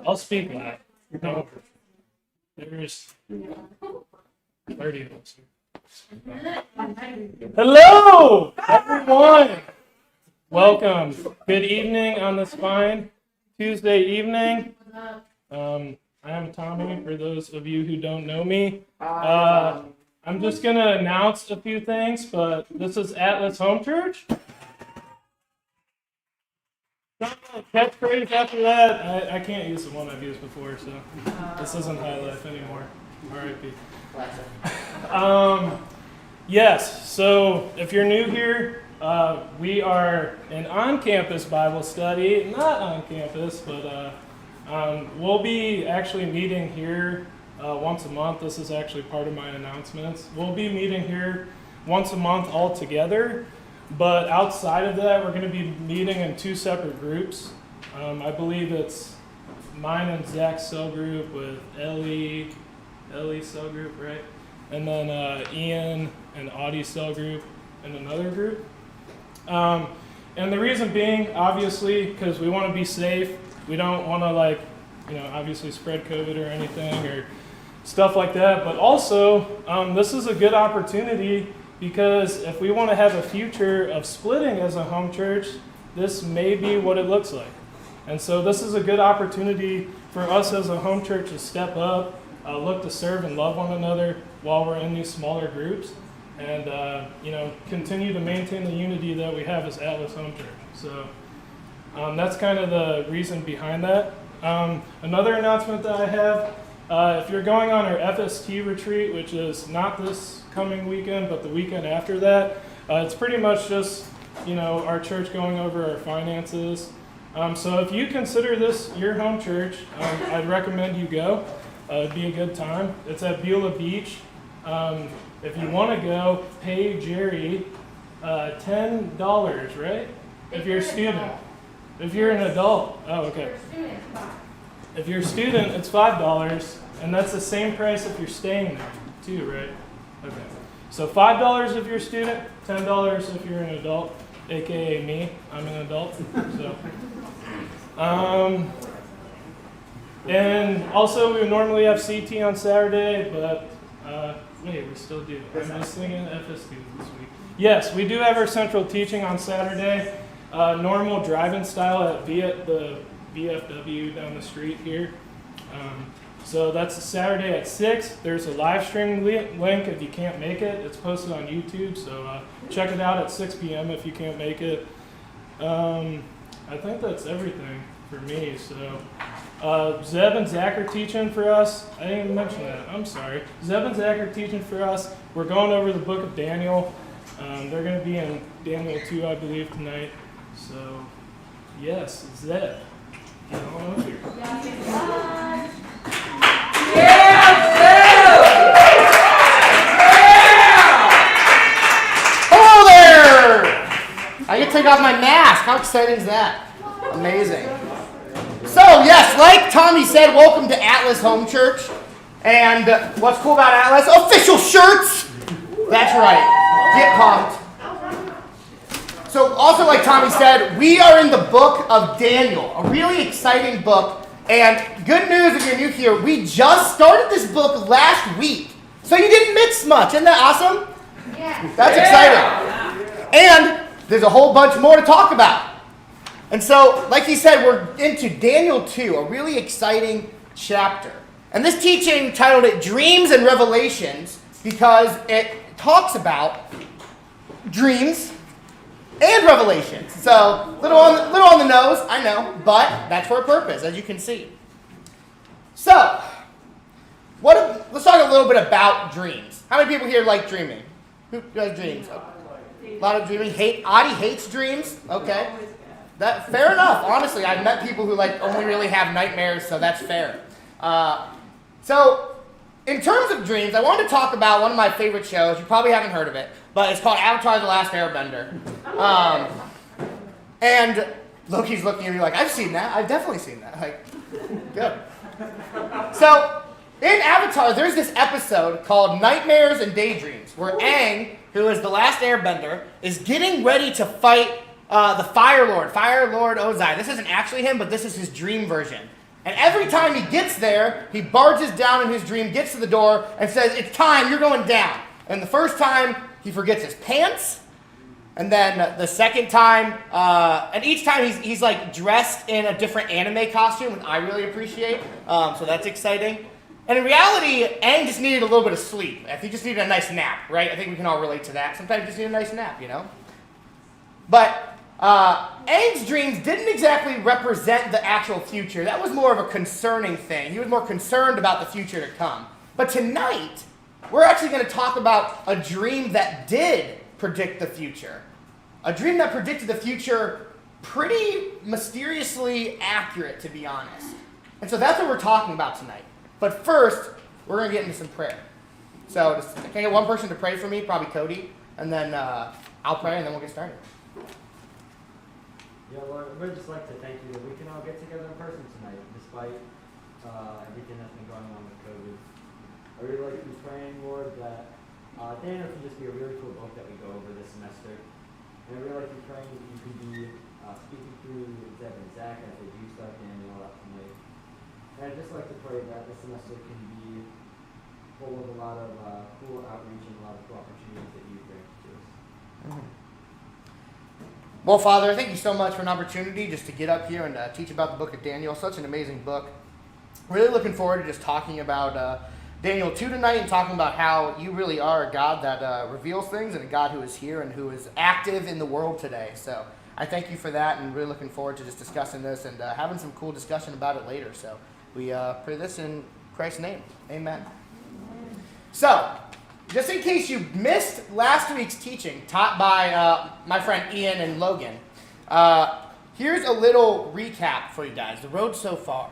I'll speak loud. No, there's 30 of us here. Hello, everyone. Welcome. Good evening on this fine Tuesday evening. I am Tommy, for those of you who don't know me. I'm just going to announce a few things, but this is Atlas Homechurch. Catchphrase after that, I can't use the one I've used before, so this isn't high life anymore. R.I.P. Yes, so if you're new here, we are an on-campus Bible study, not on campus, but we'll be actually meeting here once a month. This is actually part of my announcements. We'll be meeting here once a month all together. But outside of that, we're going to be meeting in two separate groups. I believe it's mine and Zach's cell group with Ellie's cell group, right? And then Ian and Audie's cell group in another group. And the reason being, obviously, because we want to be safe. We don't want to, obviously spread COVID or anything or stuff like that. But also, this is a good opportunity because if we want to have a future of splitting as a home church, this may be what it looks like. And so this is a good opportunity for us as a home church to step up, look to serve and love one another while we're in these smaller groups, and continue to maintain the unity that we have as Atlas Home Church. So that's kind of the reason behind that. Another announcement that I have, if you're going on our FST retreat, which is not this coming weekend, but the weekend after that, it's pretty much just, our church going over our finances. So if you consider this your home church, I'd recommend you go. It'd be a good time. It's at Beulah Beach. If you want to go, pay Jerry $10, right? If you're a student. If you're an adult, oh, okay. If you're a student, it's $5, and that's the same price if you're staying there, too, right? Okay. So $5 if you're a student, $10 if you're an adult, aka me. I'm an adult. So, and also we would normally have CT on Saturday, but wait, we still do. I'm just thinking FST this week. Yes, we do have our central teaching on Saturday. Normal drive-in style at the VFW down the street here. So that's a Saturday at 6. There's a live stream link if you can't make it. It's posted on YouTube, so check it out at 6 p.m. if you can't make it. I think that's everything for me. So Zeb and Zach are teaching for us. I didn't even mention that. I'm sorry. Zeb and Zach are teaching for us. We're going over the book of Daniel. They're going to be in Daniel 2, I believe, tonight. So, yes, Zeb. Get on over here. Hello there! I get to take off my mask. How exciting is that? Amazing. So, yes, like Tommy said, welcome to Atlas Home Church. And what's cool about Atlas? Official shirts! That's right. Get pumped. So, also like Tommy said, we are in the book of Daniel, a really exciting book. And good news if you're new here, we just started this book last week. So you didn't miss much. Isn't that awesome? Yeah. That's exciting. And there's a whole bunch more to talk about. And so, like he said, we're into Daniel 2, a really exciting chapter. And this teaching titled it Dreams and Revelations because it talks about dreams and revelations. So, little on the nose, I know, but that's for a purpose, as you can see. So, let's talk a little bit about dreams. How many people here like dreaming? Who does dreams? A lot of dreaming. Audie hates dreams. Okay. Fair enough. Honestly, I've met people who only really have nightmares, so that's fair. So, in terms of dreams, I wanted to talk about one of my favorite shows. You probably haven't heard of it, but it's called Avatar: The Last Airbender. And Loki's looking at me like, I've seen that. I've definitely seen that. Like, good. So, in Avatar, there's this episode called Nightmares and Daydreams, where Aang, who is the last airbender, is getting ready to fight the Fire Lord Ozai. This isn't actually him, but this is his dream version. And every time he gets there, he barges down in his dream, gets to the door, and says, it's time, you're going down. And the first time, he forgets his pants. And then the second time, and each time he's like dressed in a different anime costume, which I really appreciate. So that's exciting. And in reality, Aang just needed a little bit of sleep. He just needed a nice nap, right? I think we can all relate to that. Sometimes you just need a nice nap, you know? But Aang's dreams didn't exactly represent the actual future. That was more of a concerning thing. He was more concerned about the future to come. But tonight, we're actually going to talk about a dream that did predict the future. A dream that predicted the future pretty mysteriously accurate, to be honest. And so that's what we're talking about tonight. But first, we're going to get into some prayer. So can I get one person to pray for me? Probably Cody. And then I'll pray, and then we'll get started. Yeah, Lord, we'd just like to thank you that we can all get together in person tonight, despite everything that's been going on with COVID. I really like to be praying, Lord, that Daniel can just be a really cool book that we go over this semester. And I really like to be praying that you could be speaking through Zeb and Zach as they do stuff Daniel up tonight. And I'd just like to pray that this semester can be full of a lot of cool outreach and a lot of cool opportunities that you bring to us. Mm-hmm. Well, Father, thank you so much for an opportunity just to get up here and teach about the book of Daniel. Such an amazing book. Really looking forward to just talking about Daniel 2 tonight and talking about how you really are a God that reveals things and a God who is here and who is active in the world today. So I thank you for that and really looking forward to just discussing this and having some cool discussion about it later. So we pray this in Christ's name. Amen. So, just in case you missed last week's teaching taught by my friend Ian and Logan, here's a little recap for you guys. The road so far.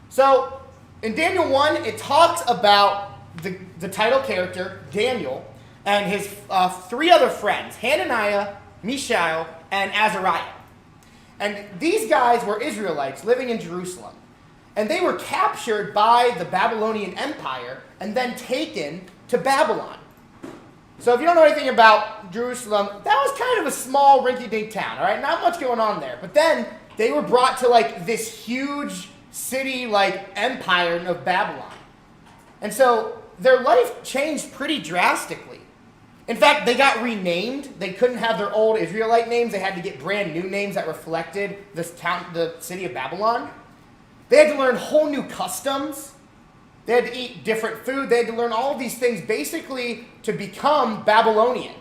So, in Daniel 1, it talks about the title character, Daniel, and his three other friends, Hananiah, Mishael, and Azariah. And these guys were Israelites living in Jerusalem. And they were captured by the Babylonian Empire and then taken to Babylon. So if you don't know anything about Jerusalem, that was kind of a small rinky-dink town, all right? Not much going on there. But then they were brought to like this huge city like empire of Babylon. And so their life changed pretty drastically. In fact, they got renamed. They couldn't have their old Israelite names. They had to get brand new names that reflected this town, the city of Babylon. They had to learn whole new customs. They had to eat different food. They had to learn all of these things basically to become Babylonian.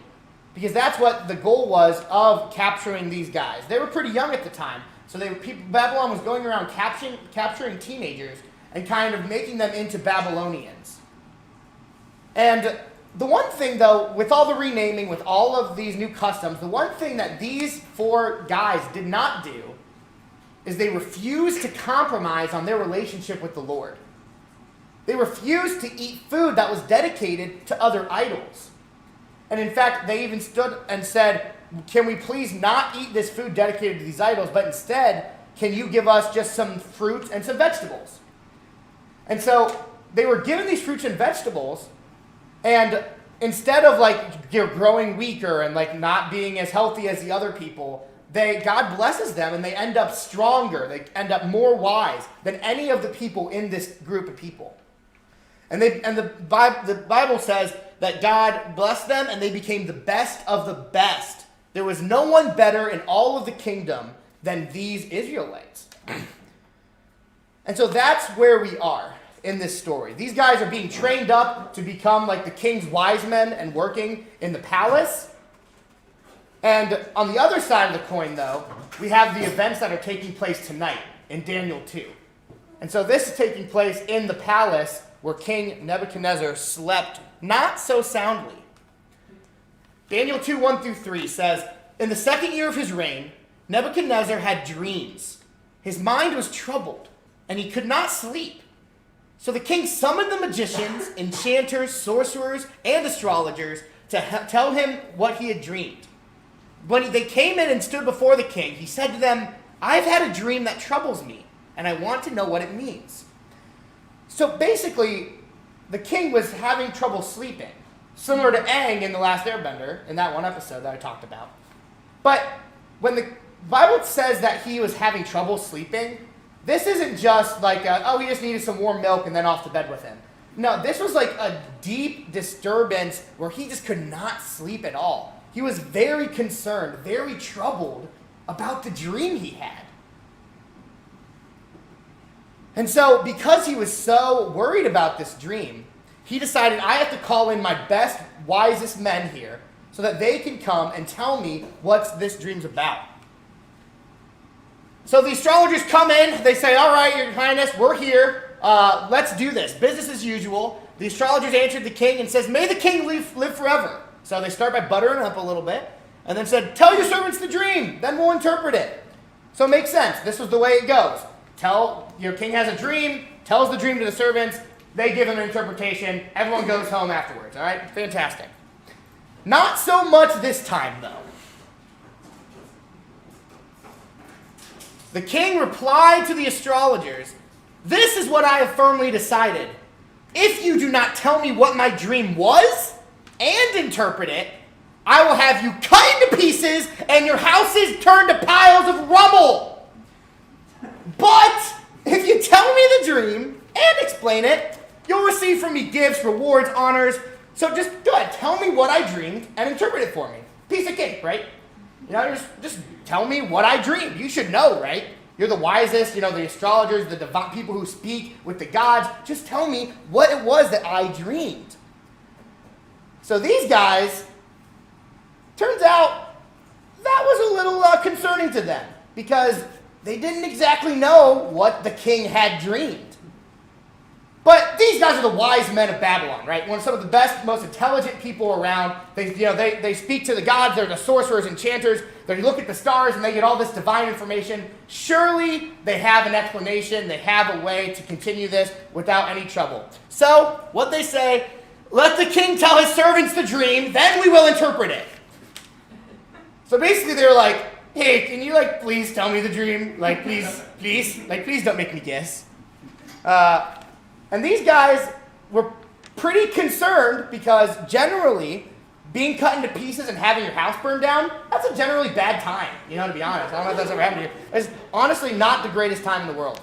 Because that's what the goal was of capturing these guys. They were pretty young at the time. So Babylon was going around capturing teenagers and kind of making them into Babylonians. And the one thing, though, with all the renaming, with all of these new customs, the one thing that these four guys did not do is they refused to compromise on their relationship with the Lord. They refused to eat food that was dedicated to other idols. And in fact, they even stood and said, can we please not eat this food dedicated to these idols, but instead, can you give us just some fruits and some vegetables? And so they were given these fruits and vegetables, and instead of like growing weaker and like not being as healthy as the other people, God blesses them and they end up stronger. They end up more wise than any of the people in this group of people. And the Bible says that God blessed them and they became the best of the best. There was no one better in all of the kingdom than these Israelites. And so that's where we are in this story. These guys are being trained up to become like the king's wise men and working in the palace. And on the other side of the coin, though, we have the events that are taking place tonight in Daniel 2. And so this is taking place in the palace where King Nebuchadnezzar slept not so soundly. Daniel 2, 1 through 3 says, in the second year of his reign, Nebuchadnezzar had dreams. His mind was troubled, and he could not sleep. So the king summoned the magicians, enchanters, sorcerers, and astrologers to tell him what he had dreamed. when they came in and stood before the king, he said to them, "I've had a dream that troubles me, and I want to know what it means." So basically, the king was having trouble sleeping, similar to Aang in The Last Airbender, in that one episode that I talked about. But when the Bible says that he was having trouble sleeping, this isn't just like, he just needed some warm milk and then off to bed with him. No, this was like a deep disturbance where he just could not sleep at all. He was very concerned, very troubled about the dream he had. And so, because he was so worried about this dream, he decided, I have to call in my best, wisest men here so that they can come and tell me what this dream's about. So the astrologers come in, they say, "All right, Your Highness, we're here. Let's do this. Business as usual." The astrologers answered the king and says, "May the king live forever." So they start by buttering up a little bit and then said, "Tell your servants the dream, then we'll interpret it." So it makes sense. This was the way it goes. Your king has a dream, tells the dream to the servants, they give him an interpretation, everyone goes home afterwards, all right? Fantastic. Not so much this time, though. The king replied to the astrologers, "This is what I have firmly decided. If you do not tell me what my dream was and interpret it, I will have you cut into pieces and your houses turned to piles of rubble. But if you tell me the dream and explain it, you'll receive from me gifts, rewards, honors. So just go ahead, tell me what I dreamed and interpret it for me." Piece of cake, right? Just tell me what I dreamed. You should know, right? You're the wisest, the astrologers, the divine people who speak with the gods. Just tell me what it was that I dreamed. So these guys, turns out that was a little concerning to them because they didn't exactly know what the king had dreamed. But these guys are the wise men of Babylon, right? One of some of the best, most intelligent people around. They speak to the gods. They're the sorcerers, enchanters. They look at the stars and they get all this divine information. Surely they have an explanation. They have a way to continue this without any trouble. So what they say, "Let the king tell his servants the dream, then we will interpret it." So basically they're like, "Hey, can you please tell me the dream? Please don't make me guess." And these guys were pretty concerned because generally being cut into pieces and having your house burned down, that's a generally bad time, to be honest. I don't know if that's ever happened to you. It's honestly not the greatest time in the world.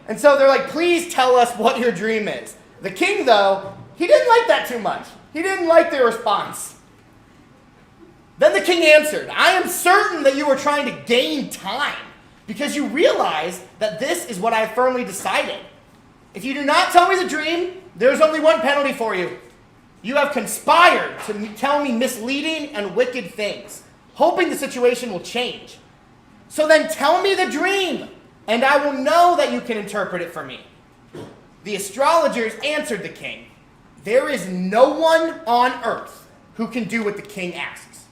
And so they're like, "Please tell us what your dream is." The king, though, he didn't like that too much. He didn't like their response. Then the king answered, "I am certain that you are trying to gain time because you realize that this is what I have firmly decided. If you do not tell me the dream, there is only one penalty for you. You have conspired to tell me misleading and wicked things, hoping the situation will change. So then tell me the dream, and I will know that you can interpret it for me." The astrologers answered the king, "There is no one on earth who can do what the king asks.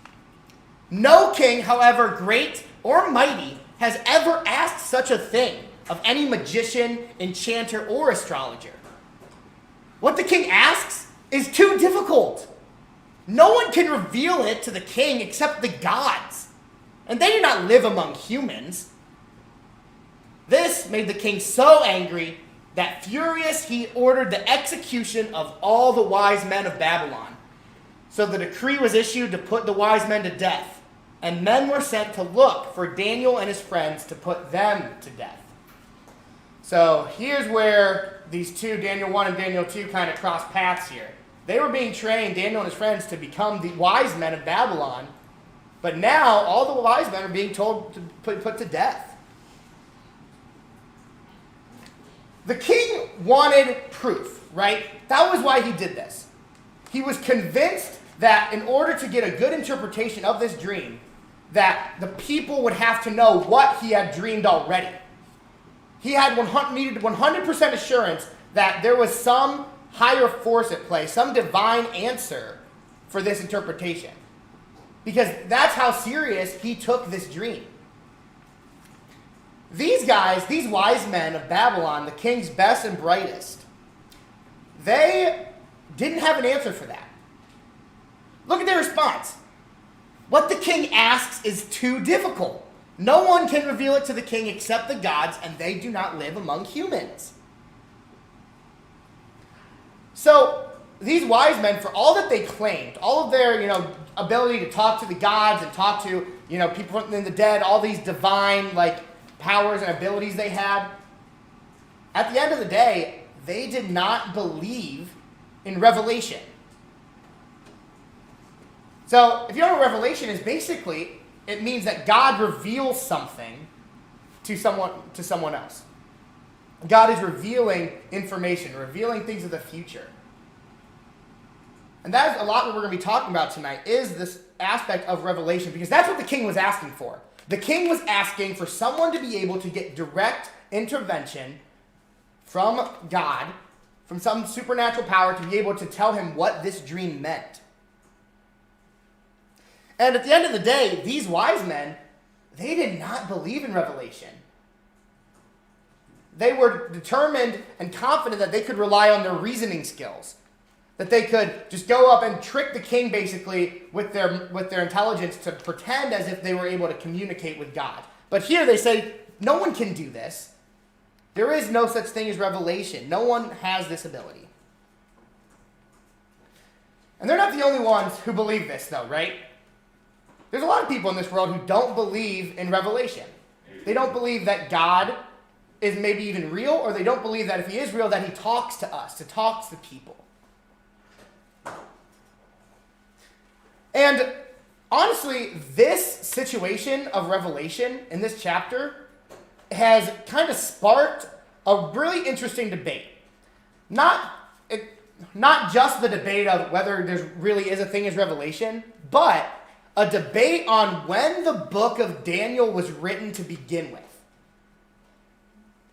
No king, however great or mighty, has ever asked such a thing of any magician, enchanter, or astrologer. What the king asks is too difficult. No one can reveal it to the king except the gods, and they do not live among humans." This made the king so angry that, furious, he ordered the execution of all the wise men of Babylon. So the decree was issued to put the wise men to death, and men were sent to look for Daniel and his friends to put them to death. So here's where these two, Daniel 1 and Daniel 2, kind of cross paths here. They were being trained, Daniel and his friends, to become the wise men of Babylon. But now all the wise men are being told to put to death. The king wanted proof, right? That was why he did this. He was convinced that in order to get a good interpretation of this dream, that the people would have to know what he had dreamed already. He needed 100% assurance that there was some higher force at play, some divine answer for this interpretation. Because that's how serious he took this dream. These guys, these wise men of Babylon, the king's best and brightest, they didn't have an answer for that. Look at their response. What the king asks is too difficult. No one can reveal it to the king except the gods, and they do not live among humans. So these wise men, for all that they claimed, all of their, ability to talk to the gods and talk to, people from the dead, all these divine, powers and abilities they had, at the end of the day, they did not believe in revelation. So if you know what revelation is, basically, it means that God reveals something to someone else. God is revealing information, revealing things of the future. And that is a lot what we're going to be talking about tonight, is this aspect of revelation, because that's what the king was asking for. The king was asking for someone to be able to get direct intervention from God, from some supernatural power, to be able to tell him what this dream meant. And at the end of the day, these wise men, they did not believe in revelation. They were determined and confident that they could rely on their reasoning skills, that they could just go up and trick the king, basically, with their intelligence, to pretend as if they were able to communicate with God. But here they say, no one can do this. There is no such thing as revelation. No one has this ability. And they're not the only ones who believe this, though, right? There's a lot of people in this world who don't believe in revelation. They don't believe that God is maybe even real, or they don't believe that if he is real, that he talks to us, to talk to people. And honestly, this situation of revelation in this chapter has kind of sparked a really interesting debate. Not just the debate of whether there really is a thing as revelation, but a debate on when the book of Daniel was written to begin with.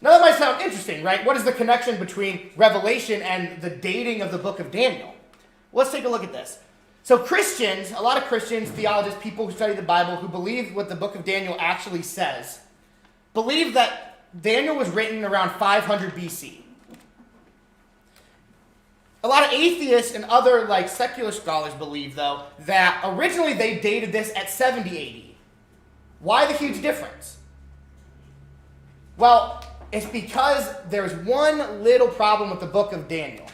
Now that might sound interesting, right? What is the connection between revelation and the dating of the book of Daniel? Let's take a look at this. So Christians, a lot of Christians, theologists, people who study the Bible, who believe what the book of Daniel actually says, believe that Daniel was written around 500 BC. A lot of atheists and other secular scholars believe, though, that originally they dated this at 70 AD. Why the huge difference? Well, it's because there's one little problem with the book of Daniel.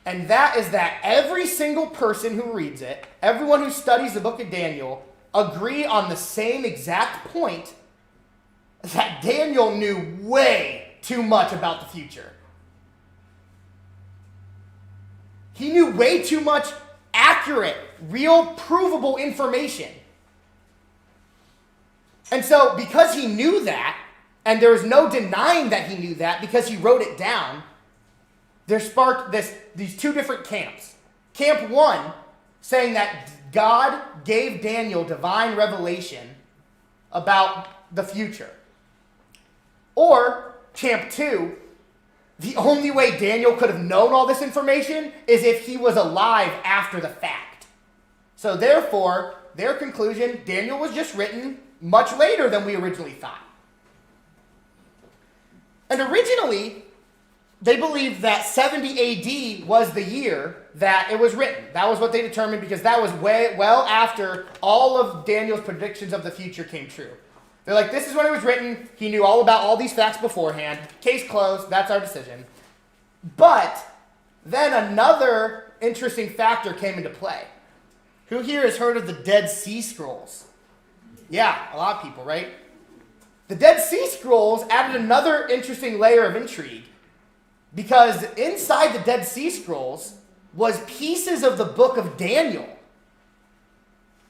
And that is that every single person who reads it, everyone who studies the book of Daniel, agree on the same exact point, that Daniel knew way too much about the future. He knew way too much accurate, real, provable information. And so, because he knew that, and there was no denying that he knew that because he wrote it down, there sparked these two different camps. Camp one, saying that God gave Daniel divine revelation about the future. Or camp two, the only way Daniel could have known all this information is if he was alive after the fact. So therefore, their conclusion, Daniel was just written much later than we originally thought. And originally, they believed that 70 AD was the year that it was written. That was what they determined, because that was well after all of Daniel's predictions of the future came true. They're like, this is when it was written. He knew all about all these facts beforehand. Case closed. That's our decision. But then another interesting factor came into play. Who here has heard of the Dead Sea Scrolls? Yeah, a lot of people, right? The Dead Sea Scrolls added another interesting layer of intrigue, because inside the Dead Sea Scrolls was pieces of the book of Daniel.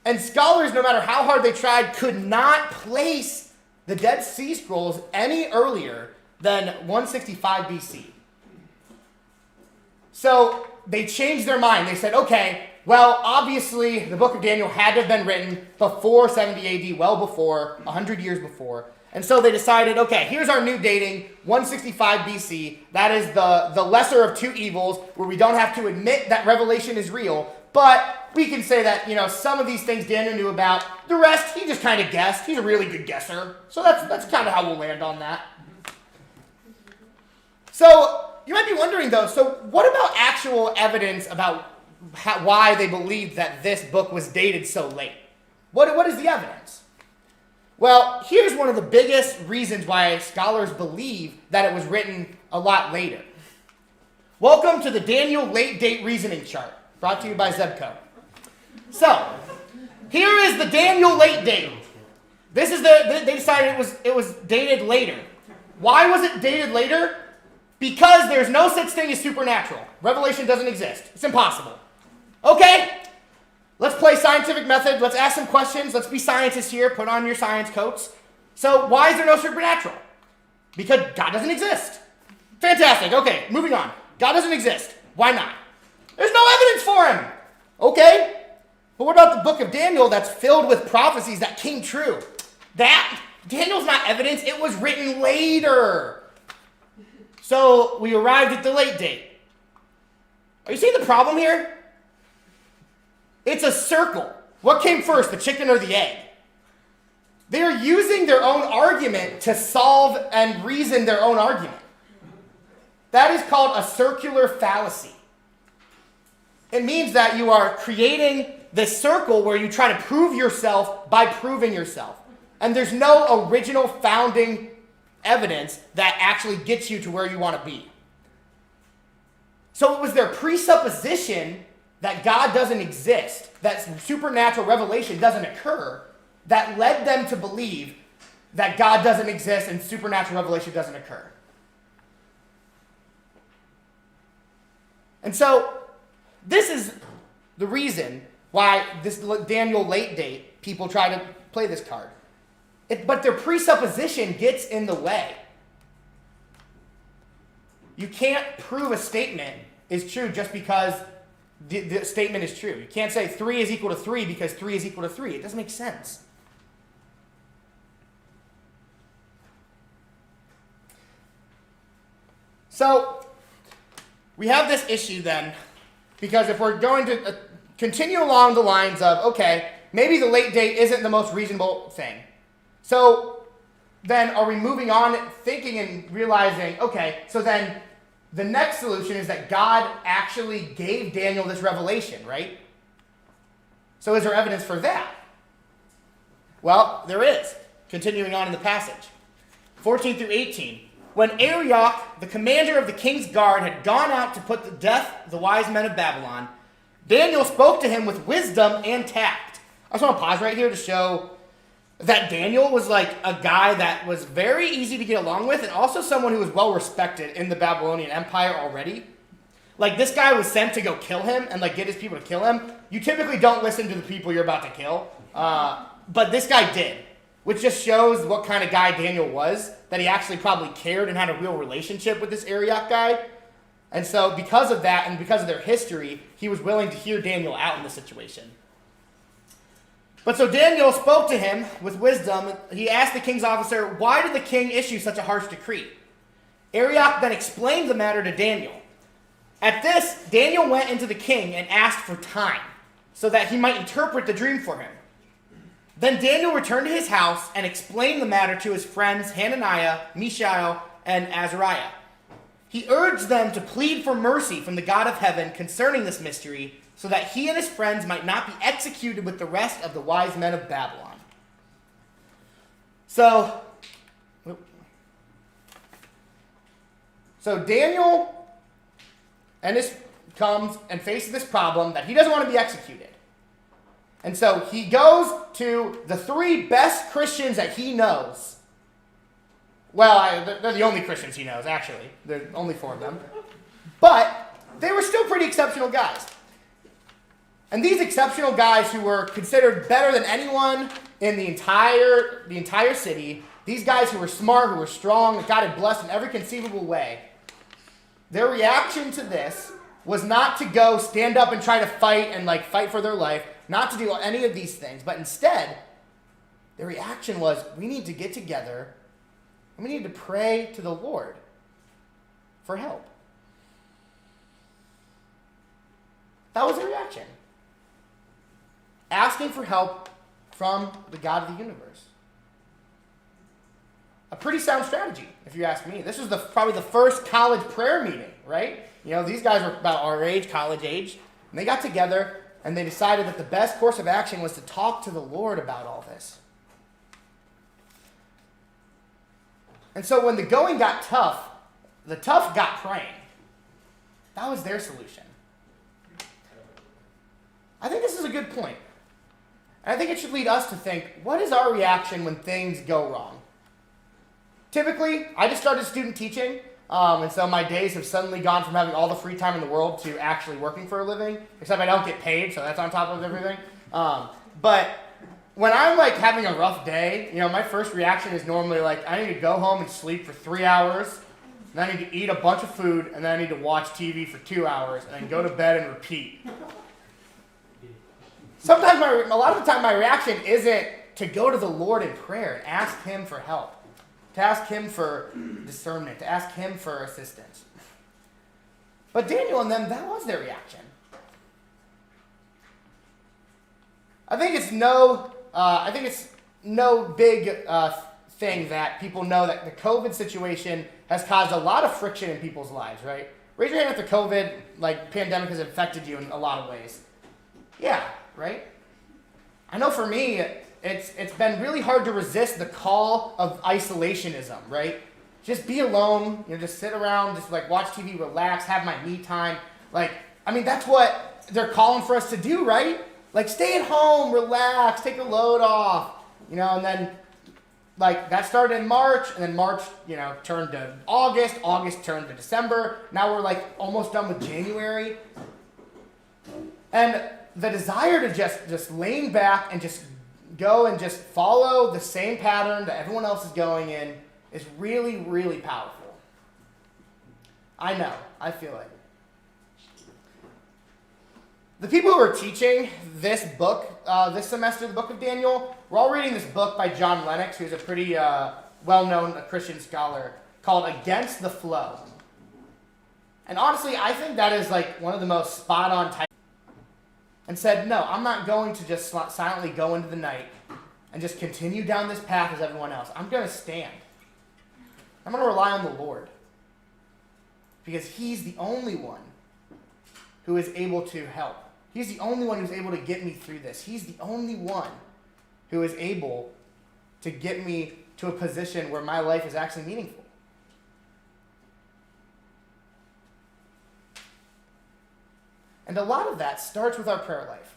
And scholars, no matter how hard they tried, could not place the Dead Sea Scrolls any earlier than 165 BC. So they changed their mind. They said, okay, well, obviously the book of Daniel had to have been written before 70 AD, well before, 100 years before. And so they decided, okay, here's our new dating, 165 BC. That is the lesser of two evils, where we don't have to admit that revelation is real, but we can say that, some of these things Daniel knew about. The rest, he just kind of guessed. He's a really good guesser. So that's kind of how we'll land on that. So you might be wondering, though, so what about actual evidence about why they believed that this book was dated so late? What is the evidence? Well, here's one of the biggest reasons why scholars believe that it was written a lot later. Welcome to the Daniel late date reasoning chart, brought to you by Zebco. So, here is the Daniel late date. This is they decided it was dated later. Why was it dated later? Because there's no such thing as supernatural. Revelation doesn't exist. It's impossible. Okay, let's play scientific method. Let's ask some questions. Let's be scientists here. Put on your science coats. So why is there no supernatural? Because God doesn't exist. Fantastic. Okay, moving on. God doesn't exist. Why not? There's no evidence for him. Okay, but what about the book of Daniel that's filled with prophecies that came true? Daniel's not evidence. It was written later. So we arrived at the late date. Are you seeing the problem here? It's a circle. What came first, the chicken or the egg? They are using their own argument to solve and reason their own argument. That is called a circular fallacy. It means that you are creating this circle where you try to prove yourself by proving yourself. And there's no original founding evidence that actually gets you to where you want to be. So it was their presupposition that God doesn't exist, that supernatural revelation doesn't occur, that led them to believe that God doesn't exist and supernatural revelation doesn't occur. And so this is the reason why this Daniel late date people try to play this card. But their presupposition gets in the way. You can't prove a statement is true just because the statement is true. You can't say 3 is equal to 3 because 3 is equal to 3. It doesn't make sense. So, we have this issue then, because if we're going to continue along the lines of, okay, maybe the late date isn't the most reasonable thing. So then are we moving on thinking and realizing, okay, so then the next solution is that God actually gave Daniel this revelation, right? So is there evidence for that? Well, there is. Continuing on in the passage. 14 through 18. When Arioch, the commander of the king's guard, had gone out to put to death the wise men of Babylon, Daniel spoke to him with wisdom and tact. I just want to pause right here to show that Daniel was like a guy that was very easy to get along with and also someone who was well respected in the Babylonian Empire already. Like this guy was sent to go kill him and like get his people to kill him. You typically don't listen to the people you're about to kill. But this guy did, which just shows what kind of guy Daniel was, that he actually probably cared and had a real relationship with this Arioch guy. And so because of that and because of their history, he was willing to hear Daniel out in the situation. But so Daniel spoke to him with wisdom. He asked the king's officer, why did the king issue such a harsh decree? Arioch then explained the matter to Daniel. At this, Daniel went into the king and asked for time, so that he might interpret the dream for him. Then Daniel returned to his house and explained the matter to his friends Hananiah, Mishael, and Azariah. He urged them to plead for mercy from the God of heaven concerning this mystery, so that he and his friends might not be executed with the rest of the wise men of Babylon. So Daniel comes and faces this problem that he doesn't want to be executed. And so he goes to the 3 best Christians that he knows. Well, they're the only Christians he knows, actually. There are only 4 of them. But they were still pretty exceptional guys. And these exceptional guys who were considered better than anyone in the entire city, these guys who were smart, who were strong, that God had blessed in every conceivable way, their reaction to this was not to go stand up and try to fight and fight for their life, not to do any of these things, but instead, their reaction was, we need to get together and we need to pray to the Lord for help. That was their reaction. Asking for help from the God of the universe. A pretty sound strategy, if you ask me. This was probably the first college prayer meeting, right? You know, these guys were about our age, college age, and they got together And they decided that the best course of action was to talk to the Lord about all this. And so when the going got tough, the tough got praying. That was their solution. I think this is a good point. And I think it should lead us to think, what is our reaction when things go wrong? Typically, I just started student teaching, and so my days have suddenly gone from having all the free time in the world to actually working for a living, except I don't get paid, so that's on top of everything. But when I'm like having a rough day, my first reaction is normally like, I need to go home and sleep for 3 hours, and I need to eat a bunch of food, and then I need to watch TV for 2 hours, and then go to bed and repeat. Sometimes, a lot of the time, my reaction isn't to go to the Lord in prayer and ask Him for help, to ask Him for discernment, to ask Him for assistance. But Daniel and them, that was their reaction. I think it's no big thing that people know that the COVID situation has caused a lot of friction in people's lives, right? Raise your hand if the COVID pandemic has affected you in a lot of ways. Yeah, right? I know for me, it's been really hard to resist the call of isolationism, right? Just be alone, just sit around, just watch TV, relax, have my me time. That's what they're calling for us to do, right? Stay at home, relax, take a load off, and then that started in March, and then March, turned to August turned to December. Now we're almost done with January. And the desire to just lean back and just go and just follow the same pattern that everyone else is going in is really, really powerful. I know. I feel it. The people who are teaching this book this semester, the book of Daniel, we're all reading this book by John Lennox, who's a pretty well-known Christian scholar, called Against the Flow. And honestly, I think that is one of the most spot-on types. And said, no, I'm not going to just silently go into the night and just continue down this path as everyone else. I'm going to stand. I'm going to rely on the Lord. Because He's the only one who is able to help. He's the only one who's able to get me through this. He's the only one who is able to get me to a position where my life is actually meaningful. And a lot of that starts with our prayer life.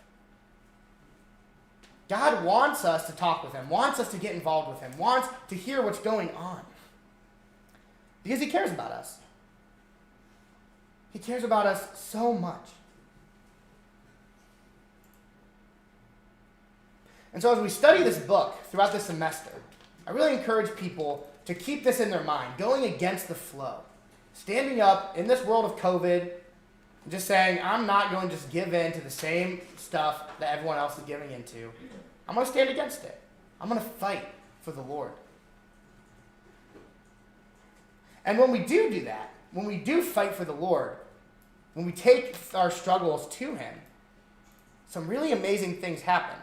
God wants us to talk with Him, wants us to get involved with Him, wants to hear what's going on. Because He cares about us. He cares about us so much. And so as we study this book throughout the semester, I really encourage people to keep this in their mind, going against the flow. Standing up in this world of COVID, just saying, I'm not going to just give in to the same stuff that everyone else is giving into. I'm going to stand against it. I'm going to fight for the Lord. And when we do that, when we do fight for the Lord, when we take our struggles to Him, some really amazing things happen.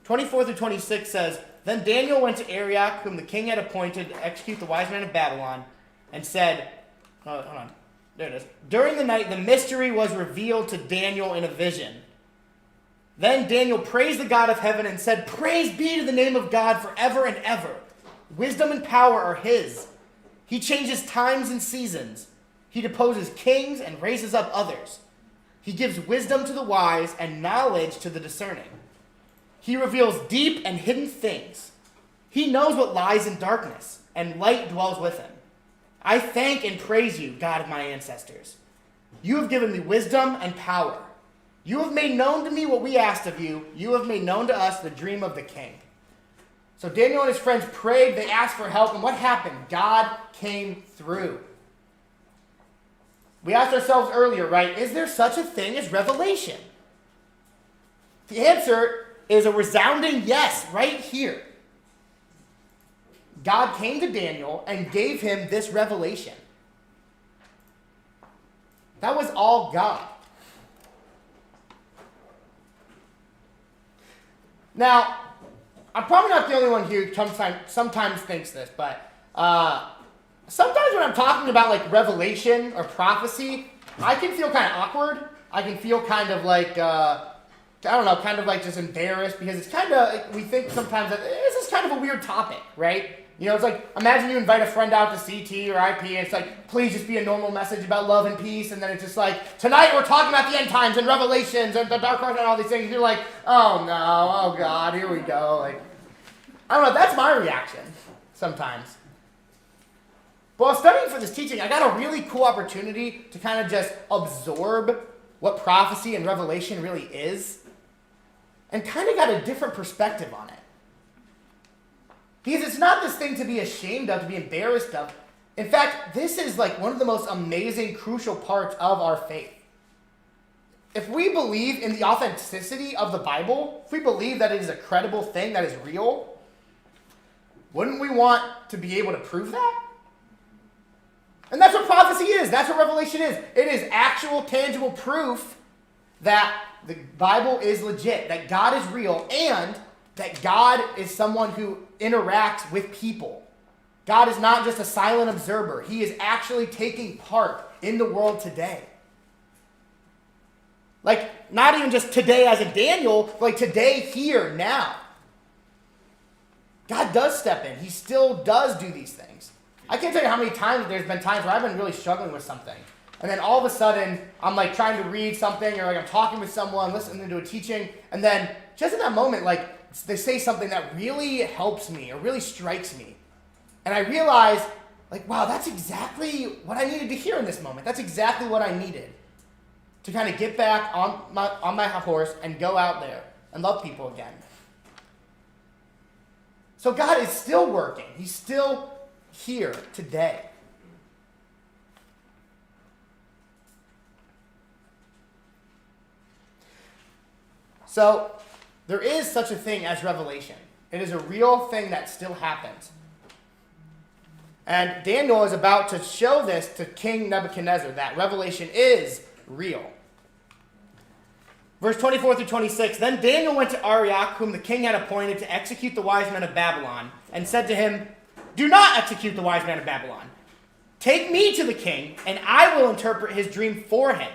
24 through 26 says, Then Daniel went to Arioch, whom the king had appointed to execute the wise men of Babylon, and said, hold on. There it is. During the night, the mystery was revealed to Daniel in a vision. Then Daniel praised the God of heaven and said, Praise be to the name of God forever and ever. Wisdom and power are His. He changes times and seasons. He deposes kings and raises up others. He gives wisdom to the wise and knowledge to the discerning. He reveals deep and hidden things. He knows what lies in darkness, and light dwells with Him. I thank and praise You, God of my ancestors. You have given me wisdom and power. You have made known to me what we asked of You. You have made known to us the dream of the king. So Daniel and his friends prayed, they asked for help, and what happened? God came through. We asked ourselves earlier, right, is there such a thing as revelation? The answer is a resounding yes, right here. God came to Daniel and gave him this revelation. That was all God. Now, I'm probably not the only one here who sometimes thinks this, but sometimes when I'm talking about like revelation or prophecy, I can feel kind of awkward. I can feel kind of like, I don't know, kind of like just embarrassed because it's kind of, we think sometimes that this is kind of a weird topic, right? You know, it's like, imagine you invite a friend out to CT or IP, and it's like, please just be a normal message about love and peace, and then it's just like, tonight we're talking about the end times and Revelations and the dark arts and all these things. You're like, oh no, oh God, here we go. Like, I don't know, that's my reaction sometimes. But while studying for this teaching, I got a really cool opportunity to kind of just absorb what prophecy and revelation really is, and kind of got a different perspective on it. Because it's not this thing to be ashamed of, to be embarrassed of. In fact, this is like one of the most amazing, crucial parts of our faith. If we believe in the authenticity of the Bible, if we believe that it is a credible thing that is real, wouldn't we want to be able to prove that? And that's what prophecy is. That's what revelation is. It is actual, tangible proof that the Bible is legit, that God is real, and that God is someone who interacts with people. God is not just a silent observer. He is actually taking part in the world today. Like, not even just today as in Daniel, but like today, here, now. God does step in. He still does do these things. I can't tell you how many times there's been times where I've been really struggling with something. And then all of a sudden, I'm like trying to read something, or like I'm talking with someone, listening to a teaching, and then just in that moment, like they say something that really helps me or really strikes me. And I realize, like, wow, that's exactly what I needed to hear in this moment. That's exactly what I needed to kind of get back on my horse and go out there and love people again. So God is still working. He's still here today. So there is such a thing as revelation. It is a real thing that still happens. And Daniel is about to show this to King Nebuchadnezzar, that revelation is real. Verse 24 through 26, Then Daniel went to Arioch, whom the king had appointed to execute the wise men of Babylon, and said to him, Do not execute the wise men of Babylon. Take me to the king, and I will interpret his dream for him.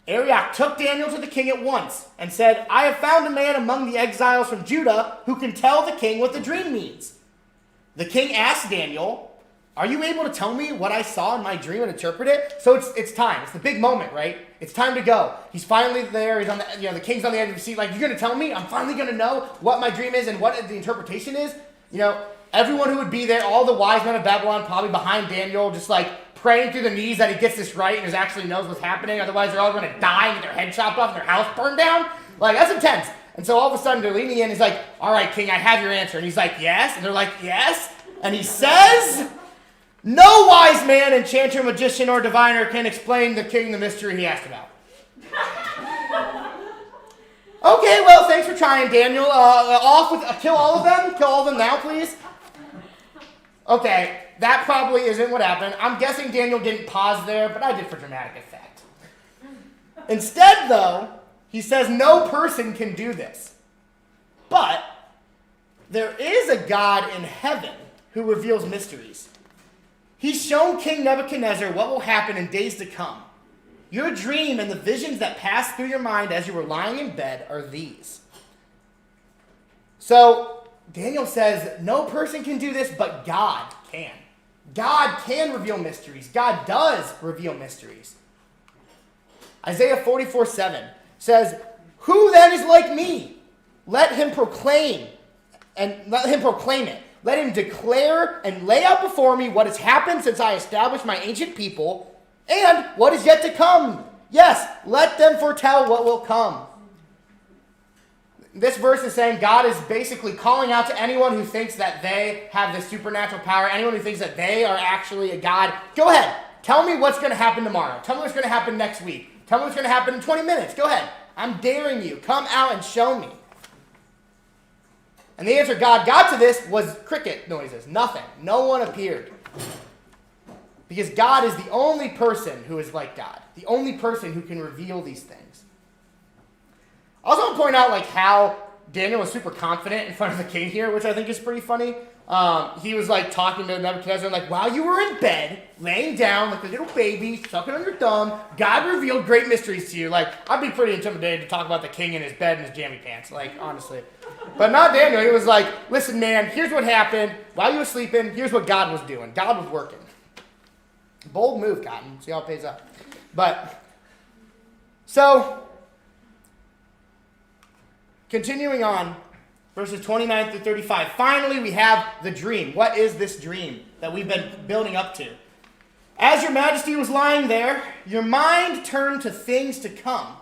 Arioch took Daniel to the king at once, and said, I have found a man among the exiles from Judah who can tell the king what the dream means. The king asked Daniel, Are you able to tell me what I saw in my dream and interpret it? So it's time. It's the big moment, right? It's time to go. He's finally there. He's on the king's on the edge of the seat. Like, you're going to tell me? I'm finally going to know what my dream is and what the interpretation is? You know, everyone who would be there, all the wise men of Babylon probably behind Daniel, just like praying through the knees that he gets this right and actually knows what's happening. Otherwise, they're all going to die and get their head chopped off and their house burned down. Like, that's intense. And so all of a sudden, they're leaning in. He's like, All right, king, I have your answer. And he's like, Yes. And they're like, Yes. And he says, No wise man, enchanter, magician, or diviner can explain the king the mystery he asked about. Okay, well, thanks for trying, Daniel. Kill all of them? Kill all of them now, please? Okay, that probably isn't what happened. I'm guessing Daniel didn't pause there, but I did for dramatic effect. Instead, though, he says no person can do this. But there is a God in heaven who reveals mysteries. He's shown King Nebuchadnezzar what will happen in days to come. Your dream and the visions that passed through your mind as you were lying in bed are these. So Daniel says, no person can do this, but God can. God can reveal mysteries. God does reveal mysteries. Isaiah 44:7 says, Who then is like me? Let him proclaim it. Let him declare and lay out before me what has happened since I established my ancient people and what is yet to come. Yes, let them foretell what will come. This verse is saying God is basically calling out to anyone who thinks that they have this supernatural power, anyone who thinks that they are actually a God. Go ahead. Tell me what's going to happen tomorrow. Tell me what's going to happen next week. Tell me what's going to happen in 20 minutes. Go ahead. I'm daring you. Come out and show me. And the answer God got to this was cricket noises. Nothing. No one appeared. Because God is the only person who is like God. The only person who can reveal these things. I also want to point out like how Daniel was super confident in front of the king here, which I think is pretty funny. He was like talking to Nebuchadnezzar, like, while you were in bed, laying down like a little baby, sucking on your thumb, God revealed great mysteries to you. Like, I'd be pretty intimidated to talk about the king in his bed in his jammy pants, like, honestly. But not Daniel. He was like, listen, man, here's what happened. While you were sleeping, here's what God was doing. God was working. Bold move, Cotton. See how it pays up. But, so, continuing on, verses 29 through 35. Finally, we have the dream. What is this dream that we've been building up to? As your majesty was lying there, your mind turned to things to come,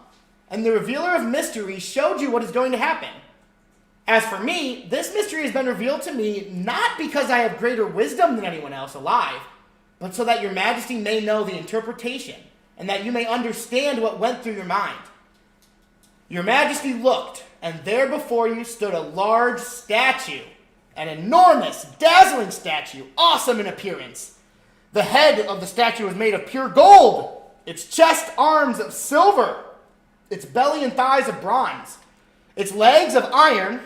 and the revealer of mysteries showed you what is going to happen. As for me, this mystery has been revealed to me not because I have greater wisdom than anyone else alive, but so that your majesty may know the interpretation, and that you may understand what went through your mind. Your majesty looked, and there before you stood a large statue, an enormous, dazzling statue, awesome in appearance. The head of the statue was made of pure gold, its chest, arms of silver, its belly and thighs of bronze, its legs of iron,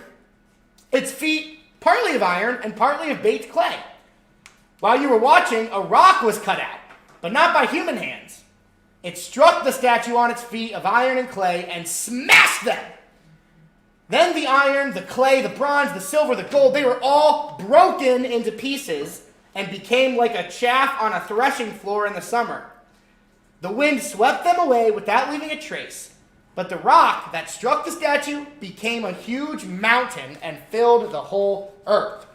its feet partly of iron and partly of baked clay. While you were watching, a rock was cut out, but not by human hands. It struck the statue on its feet of iron and clay and smashed them. Then the iron, the clay, the bronze, the silver, the gold, they were all broken into pieces and became like a chaff on a threshing floor in the summer. The wind swept them away without leaving a trace. But the rock that struck the statue became a huge mountain and filled the whole earth.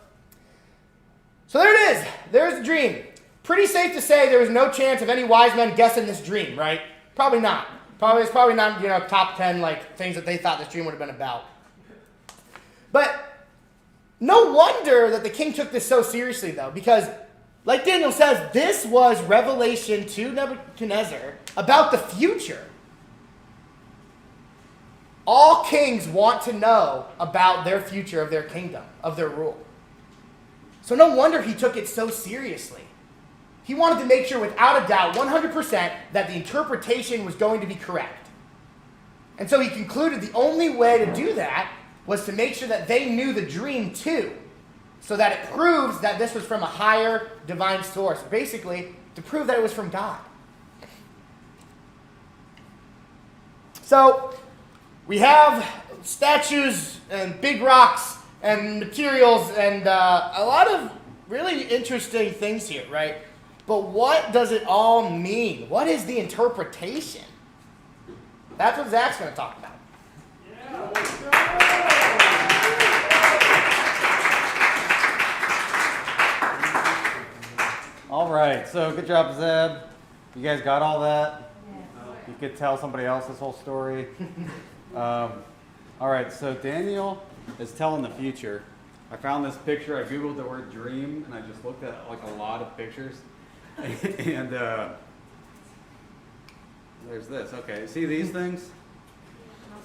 So there it is. There's the dream. Pretty safe to say there was no chance of any wise men guessing this dream, right? Probably not. It's probably not, top 10 like things that they thought this dream would have been about. But no wonder that the king took this so seriously, though, because, like Daniel says, this was revelation to Nebuchadnezzar about the future. All kings want to know about their future of their kingdom, of their rule. So no wonder he took it so seriously. He wanted to make sure without a doubt, 100%, that the interpretation was going to be correct. And so he concluded the only way to do that was to make sure that they knew the dream too, so that it proves that this was from a higher divine source. Basically, to prove that it was from God. So, we have statues and big rocks and materials and a lot of really interesting things here, right? But what does it all mean? What is the interpretation? That's what Zach's going to talk about. All right, so good job, Zeb. You guys got all that? You could tell somebody else this whole story. All right, so Daniel is telling the future. I found this picture. I Googled the word dream, and I just looked at like a lot of pictures. And there's this. Okay, see these things?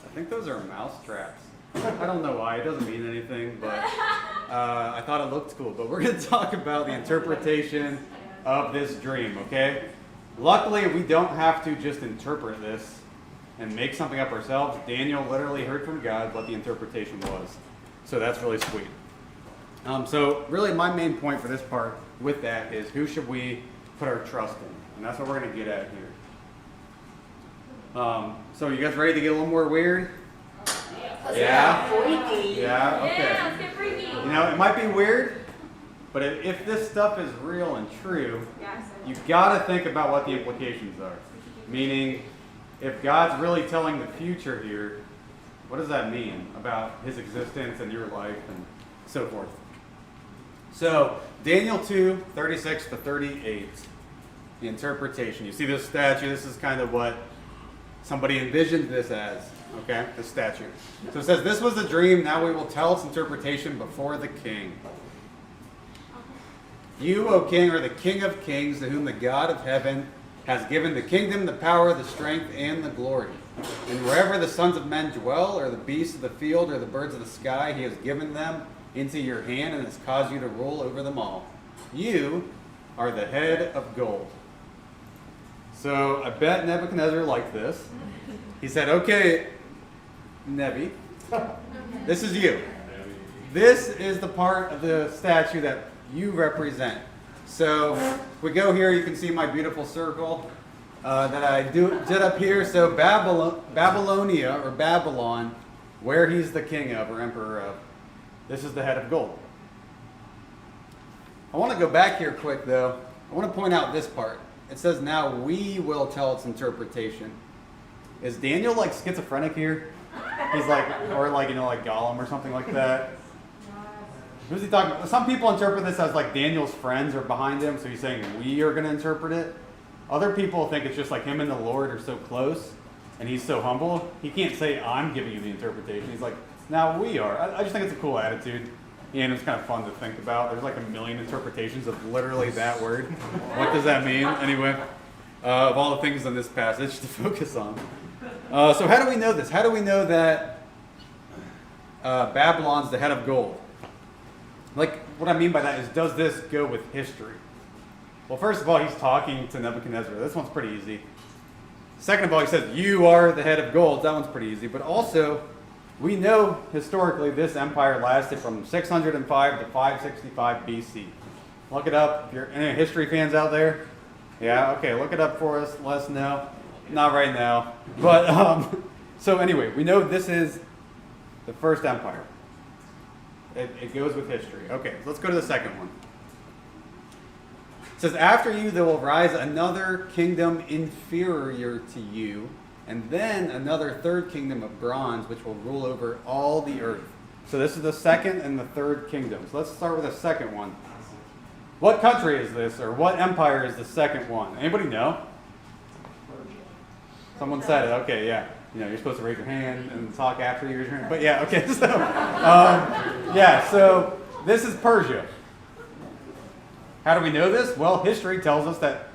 I think those are mouse traps. I don't know why. It doesn't mean anything, but I thought it looked cool. But we're going to talk about the interpretation of this dream, okay? Luckily, we don't have to just interpret this and make something up ourselves. Daniel literally heard from God what the interpretation was. So that's really sweet. So really my main point for this part with that is who should we put our trust in? And that's what we're going to get at here. So you guys ready to get a little more weird? Yeah? Freaky. Yeah? Okay. Yeah, let's get freaky. You know, it might be weird, but if this stuff is real and true, you've got to think about what the implications are. Meaning, if God's really telling the future here, what does that mean about his existence and your life and so forth? So, Daniel 2, 36 to 38, the interpretation. You see this statue, this is kind of what somebody envisioned this as, okay, this statue. So it says, this was the dream, now we will tell its interpretation before the king. You, O king, are the king of kings, to whom the God of heaven has given the kingdom, the power, the strength, and the glory. And wherever the sons of men dwell, or the beasts of the field, or the birds of the sky, he has given them into your hand and has caused you to rule over them all. You are the head of gold. So I bet Nebuchadnezzar liked this. He said, okay, Nebi, This is you. This is the part of the statue that you represent. So if we go here, you can see my beautiful circle that I did up here. So Babylonia, or Babylon, where he's the king of or emperor of, this is the head of gold. I want to go back here quick though. I want to point out this part. It says, now we will tell its interpretation. Is Daniel like schizophrenic here? He's like, or like, like Gollum or something like that. Who's he talking about? Some people interpret this as like Daniel's friends are behind him, so he's saying we are going to interpret it. Other people think it's just like him and the Lord are so close, and he's so humble, he can't say, I'm giving you the interpretation. He's like, now we are. I just think it's a cool attitude, and it's kind of fun to think about. There's like a million interpretations of literally that word. What does that mean? Anyway, of all the things in this passage to focus on. So how do we know this? How do we know that Babylon's the head of gold? Like, what I mean by that is, does this go with history? Well, first of all, he's talking to Nebuchadnezzar. This one's pretty easy. Second of all, he says, you are the head of gold. That one's pretty easy. But also, we know historically this empire lasted from 605 to 565 BC. Look it up. If you're any history fans out there, yeah, okay, look it up for us. Let us know. Not right now. But, so anyway, we know this is the first empire. It goes with history. Okay, so let's go to the second one. It says, after you there will rise another kingdom inferior to you, and then another third kingdom of bronze, which will rule over all the earth. So this is the second and the third kingdom. So let's start with the second one. What country is this, or what empire is the second one? Anybody know? Someone said it. Okay, yeah. You're supposed to raise your hand and talk after you raise your hand. But yeah, okay. So, so this is Persia. How do we know this? Well, history tells us that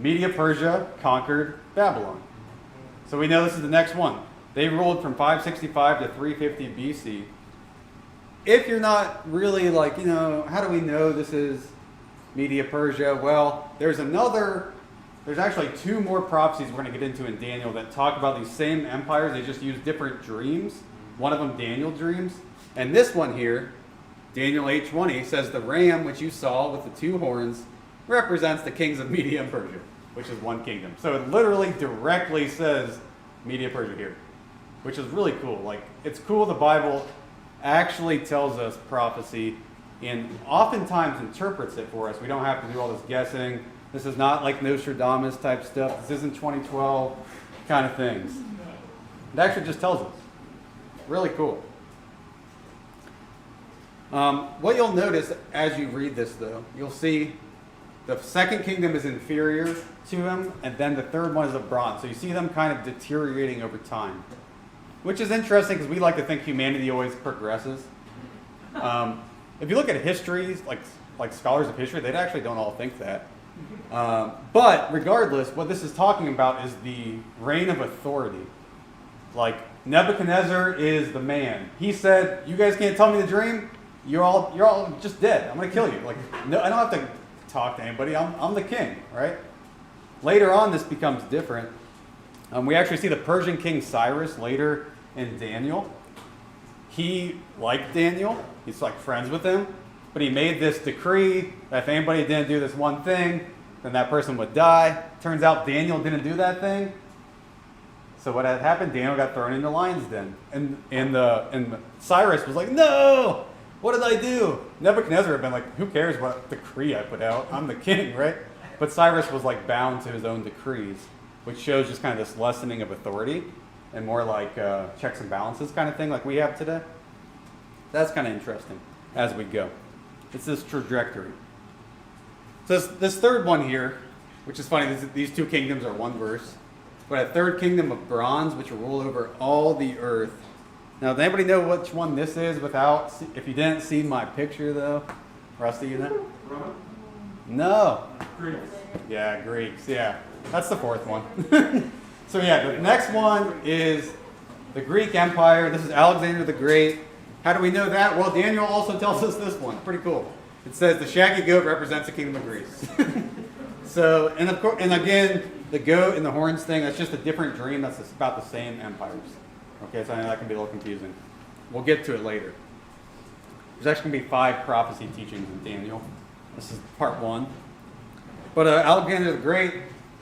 Media-Persia conquered Babylon. So we know this is the next one. They ruled from 565 to 350 BC. If you're not really like, how do we know this is Media-Persia? Well, there's actually two more prophecies we're going to get into in Daniel that talk about these same empires. They just use different dreams. One of them, Daniel dreams. And this one here, Daniel 8:20, says the ram which you saw with the two horns represents the kings of Media and Persia, which is one kingdom. So it literally directly says Media-Persia here, which is really cool. Like, it's cool the Bible actually tells us prophecy and oftentimes interprets it for us. We don't have to do all this guessing. This is not like Nostradamus type stuff. This isn't 2012 kind of things. It actually just tells us. Really cool. What you'll notice as you read this, though, you'll see the second kingdom is inferior to him, and then the third one is of bronze. So you see them kind of deteriorating over time, which is interesting because we like to think humanity always progresses. If you look at histories, like scholars of history, they actually don't all think that. But regardless, what this is talking about is the reign of authority. Like, Nebuchadnezzar is the man. He said, you guys can't tell me the dream. You're all just dead. I'm going to kill you. Like, no, I don't have to talk to anybody. I'm the king, right? Later on, this becomes different. We actually see the Persian king Cyrus later in Daniel. He liked Daniel. He's like friends with him. But he made this decree that if anybody didn't do this one thing, then that person would die. Turns out Daniel didn't do that thing. So what had happened? Daniel got thrown into the lion's den. And Cyrus was like, no! What did I do? Nebuchadnezzar had been like, who cares what decree I put out? I'm the king, right? But Cyrus was like bound to his own decrees, which shows just kind of this lessening of authority and more like checks and balances kind of thing like we have today. That's kind of interesting as we go. It's this trajectory. So this third one here, which is funny, these two kingdoms are one verse. But a third kingdom of bronze, which will rule over all the earth. Now, does anybody know which one this is without, if you didn't see my picture though? Rusty, you know? No. Greeks. Yeah, Greeks, yeah. That's the fourth one. So yeah, the next one is the Greek Empire. This is Alexander the Great. How do we know that? Well, Daniel also tells us this one. Pretty cool. It says the shaggy goat represents the kingdom of Greece. So, and of course, and again, the goat and the horns thing, that's just a different dream that's about the same empires. Okay, so I know that can be a little confusing. we'll get to it later. There's actually going to be 5 prophecy teachings in Daniel. This is part 1. But Alexander the Great, you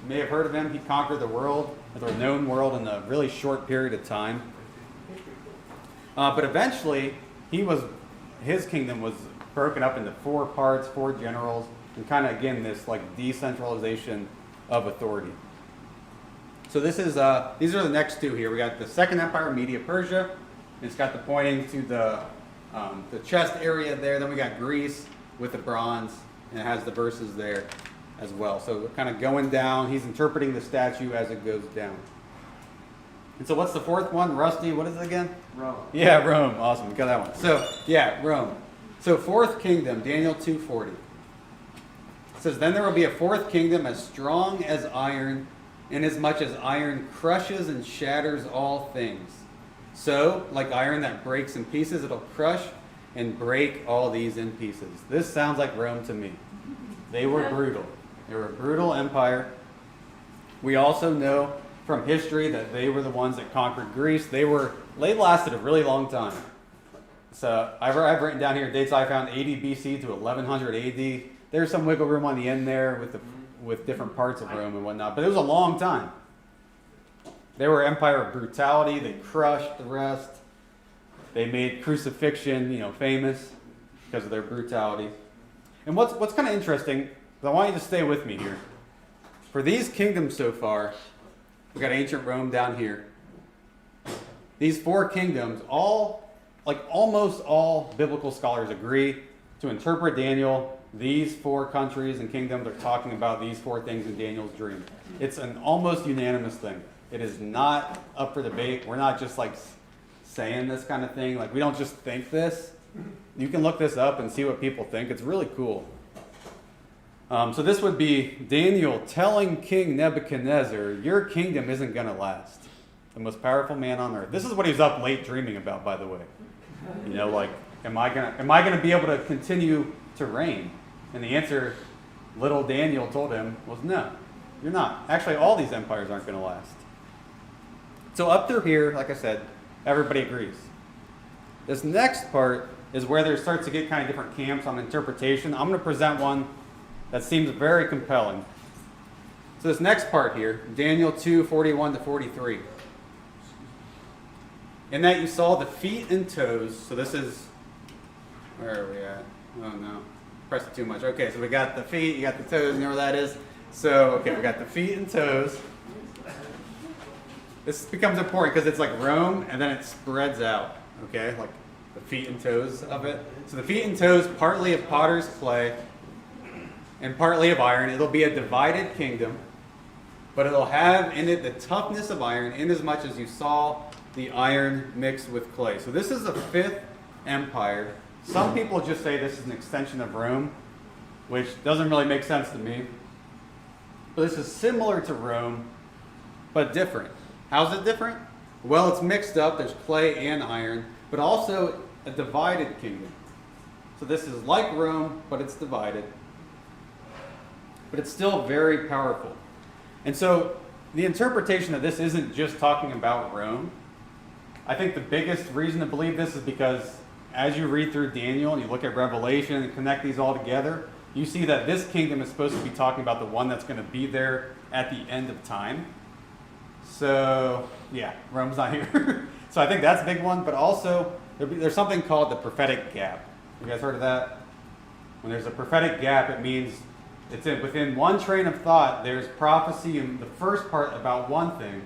may have heard of him. He conquered the world, the known world, in a really short period of time. But eventually, his kingdom was broken up into 4 parts, 4 generals, and kind of, again, this like decentralization of authority. So these are the next 2 here. We got the Second Empire, Media-Persia. It's got the pointing to the chest area there. Then we got Greece with the bronze, and it has the verses there as well. So kind of going down, he's interpreting the statue as it goes down. And so what's the 4th one? Rusty, what is it again? Rome. Yeah, Rome. Awesome, we got that one. So, yeah, Rome. So 4th kingdom, Daniel 2:40. It says, "Then there will be a 4th kingdom as strong as iron, inasmuch as iron crushes and shatters all things. So, like iron that breaks in pieces, it'll crush and break all these in pieces." This sounds like Rome to me. They were brutal. They were a brutal empire. We also know from history that they were the ones that conquered Greece. They lasted a really long time. So I've written down here dates I found: 80 BC to 1100 AD. There's some wiggle room on the end there with different parts of Rome and whatnot, but it was a long time. They were an empire of brutality. They crushed the rest. They made crucifixion, famous because of their brutality. And what's kind of interesting, I want you to stay with me here. For these kingdoms so far, we got ancient Rome down here. These 4 kingdoms, almost all biblical scholars agree to interpret Daniel. These 4 countries and kingdoms are talking about these 4 things in Daniel's dream. It's an almost unanimous thing. It is not up for debate. We're not just saying this kind of thing. We don't just think this. You can look this up and see what people think. It's really cool. So this would be Daniel telling King Nebuchadnezzar, "Your kingdom isn't going to last. The most powerful man on earth." This is what he was up late dreaming about, by the way. Am I gonna be able to continue to reign? And the answer, little Daniel told him, was no, you're not. Actually, all these empires aren't going to last. So up through here, like I said, everybody agrees. This next part is where there starts to get kind of different camps on interpretation. I'm going to present one that seems very compelling. So this next part here, Daniel 2:41 to 43. "In that you saw the feet and toes," so this is, where are we at? Oh no, pressed it too much. Okay, so we got the feet, you got the toes, you know where that is? So, okay, we got the feet and toes. This becomes important because it's like Rome and then it spreads out, okay? Like the feet and toes of it. So the feet and toes, partly of potter's clay and partly of iron. It'll be a divided kingdom, but it'll have in it the toughness of iron, inasmuch as you saw the iron mixed with clay. So this is the 5th empire. Some people just say this is an extension of Rome, which doesn't really make sense to me. But this is similar to Rome, but different. How's it different? Well, it's mixed up. There's clay and iron, but also a divided kingdom. So this is like Rome, but it's divided. But it's still very powerful. And so the interpretation of this isn't just talking about Rome. I think the biggest reason to believe this is because as you read through Daniel and you look at Revelation and connect these all together, you see that this kingdom is supposed to be talking about the one that's going to be there at the end of time. So, yeah, Rome's not here. So I think that's a big one, but also there's something called the prophetic gap. You guys heard of that? When there's a prophetic gap, it means it's within one train of thought, there's prophecy in the first part about one thing,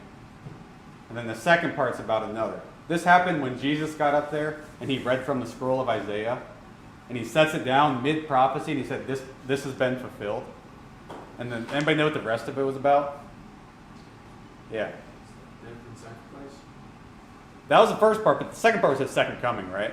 and then the second part's about another. This happened when Jesus got up there and he read from the scroll of Isaiah, and he sets it down mid-prophecy, and he said, this has been fulfilled. And then, anybody know what the rest of it was about? Yeah. That was the first part, but the second part was his second coming, right?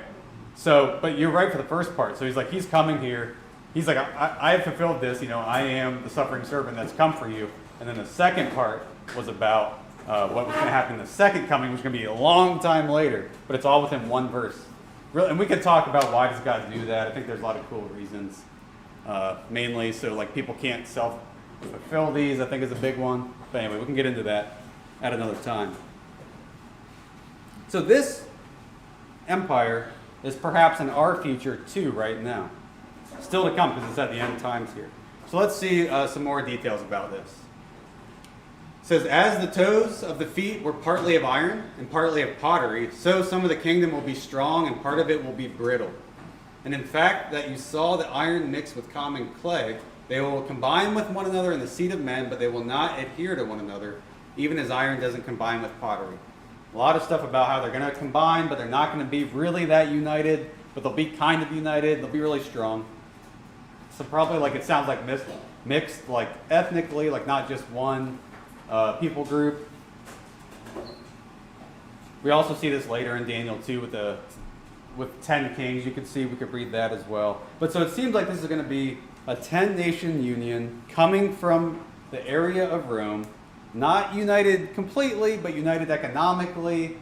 So, but you're right for the first part. So he's coming here. He's like, I have fulfilled this, I am the suffering servant that's come for you. And then the second part was about what was going to happen in the second coming, which is going to be a long time later. But it's all within one verse. Really, and we could talk about why does God do that. I think there's a lot of cool reasons. Mainly so people can't self-fulfill these, I think is a big one. But anyway, we can get into that at another time. So this Empire is perhaps in our future too right now. Still to come because it's at the end times here. So let's see some more details about this. It says, as the toes of the feet were partly of iron and partly of pottery, so some of the kingdom will be strong and part of it will be brittle. And in fact, that you saw the iron mixed with common clay, they will combine with one another in the seed of men, but they will not adhere to one another, even as iron doesn't combine with pottery. A lot of stuff about how they're going to combine, but they're not going to be really that united, but they'll be kind of united, they'll be really strong. So probably like it sounds like mixed like ethnically, like not just one people group. We also see this later in Daniel 2 with 10 kings. You could see, we could read that as well. But so it seems like this is going to be a 10-nation union coming from the area of Rome, not united completely, but united economically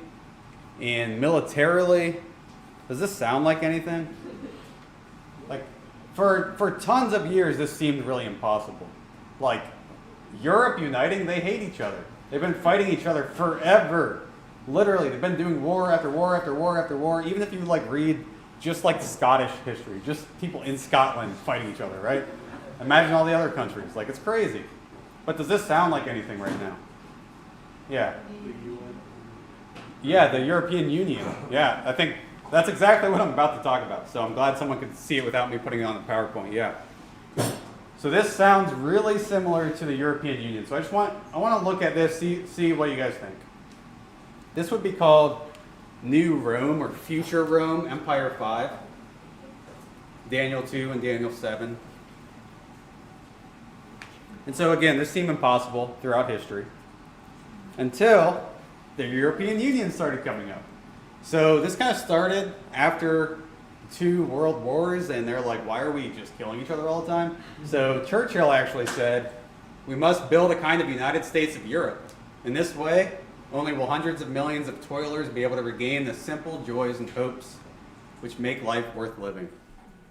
and militarily. Does this sound like anything? Like, for tons of years, this seemed really impossible. Like, Europe uniting, they hate each other. They've been fighting each other forever. Literally, they've been doing war after war after war after war. Even if you like read just like Scottish history, just people in Scotland fighting each other, right? Imagine all the other countries. Like, it's crazy. But does this sound like anything right now? Yeah. Yeah, the European Union. Yeah, I think that's exactly what I'm about to talk about. So I'm glad someone could see it without me putting it on the PowerPoint. Yeah. So this sounds really similar to the European Union. So I want to look at this, see what you guys think. This would be called New Rome or Future Rome, Empire 5, Daniel 2 and Daniel 7. And so again, this seemed impossible throughout history until the European Union started coming up. So this kind of started after 2 world wars, and they're like, why are we just killing each other all the time? So Churchill actually said, we must build a kind of United States of Europe. In this way, only will hundreds of millions of toilers be able to regain the simple joys and hopes which make life worth living.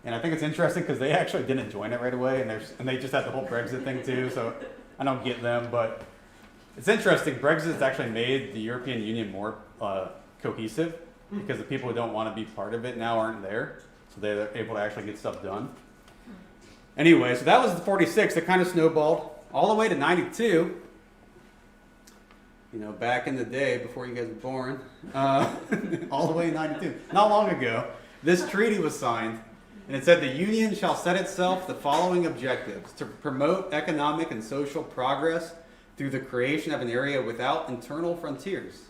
And I think it's interesting because they actually didn't join it right away, and they just had the whole Brexit thing too, so I don't get them, but it's interesting. Brexit's actually made the European Union more cohesive because the people who don't want to be part of it now aren't there, so they're able to actually get stuff done. Anyway, so that was the 46. It kind of snowballed all the way to 92. You know, back in the day before you guys were born, all the way to 92. Not long ago, this treaty was signed, and it said the Union shall set itself the following objectives: to promote economic and social progress through the creation of an area without internal frontiers,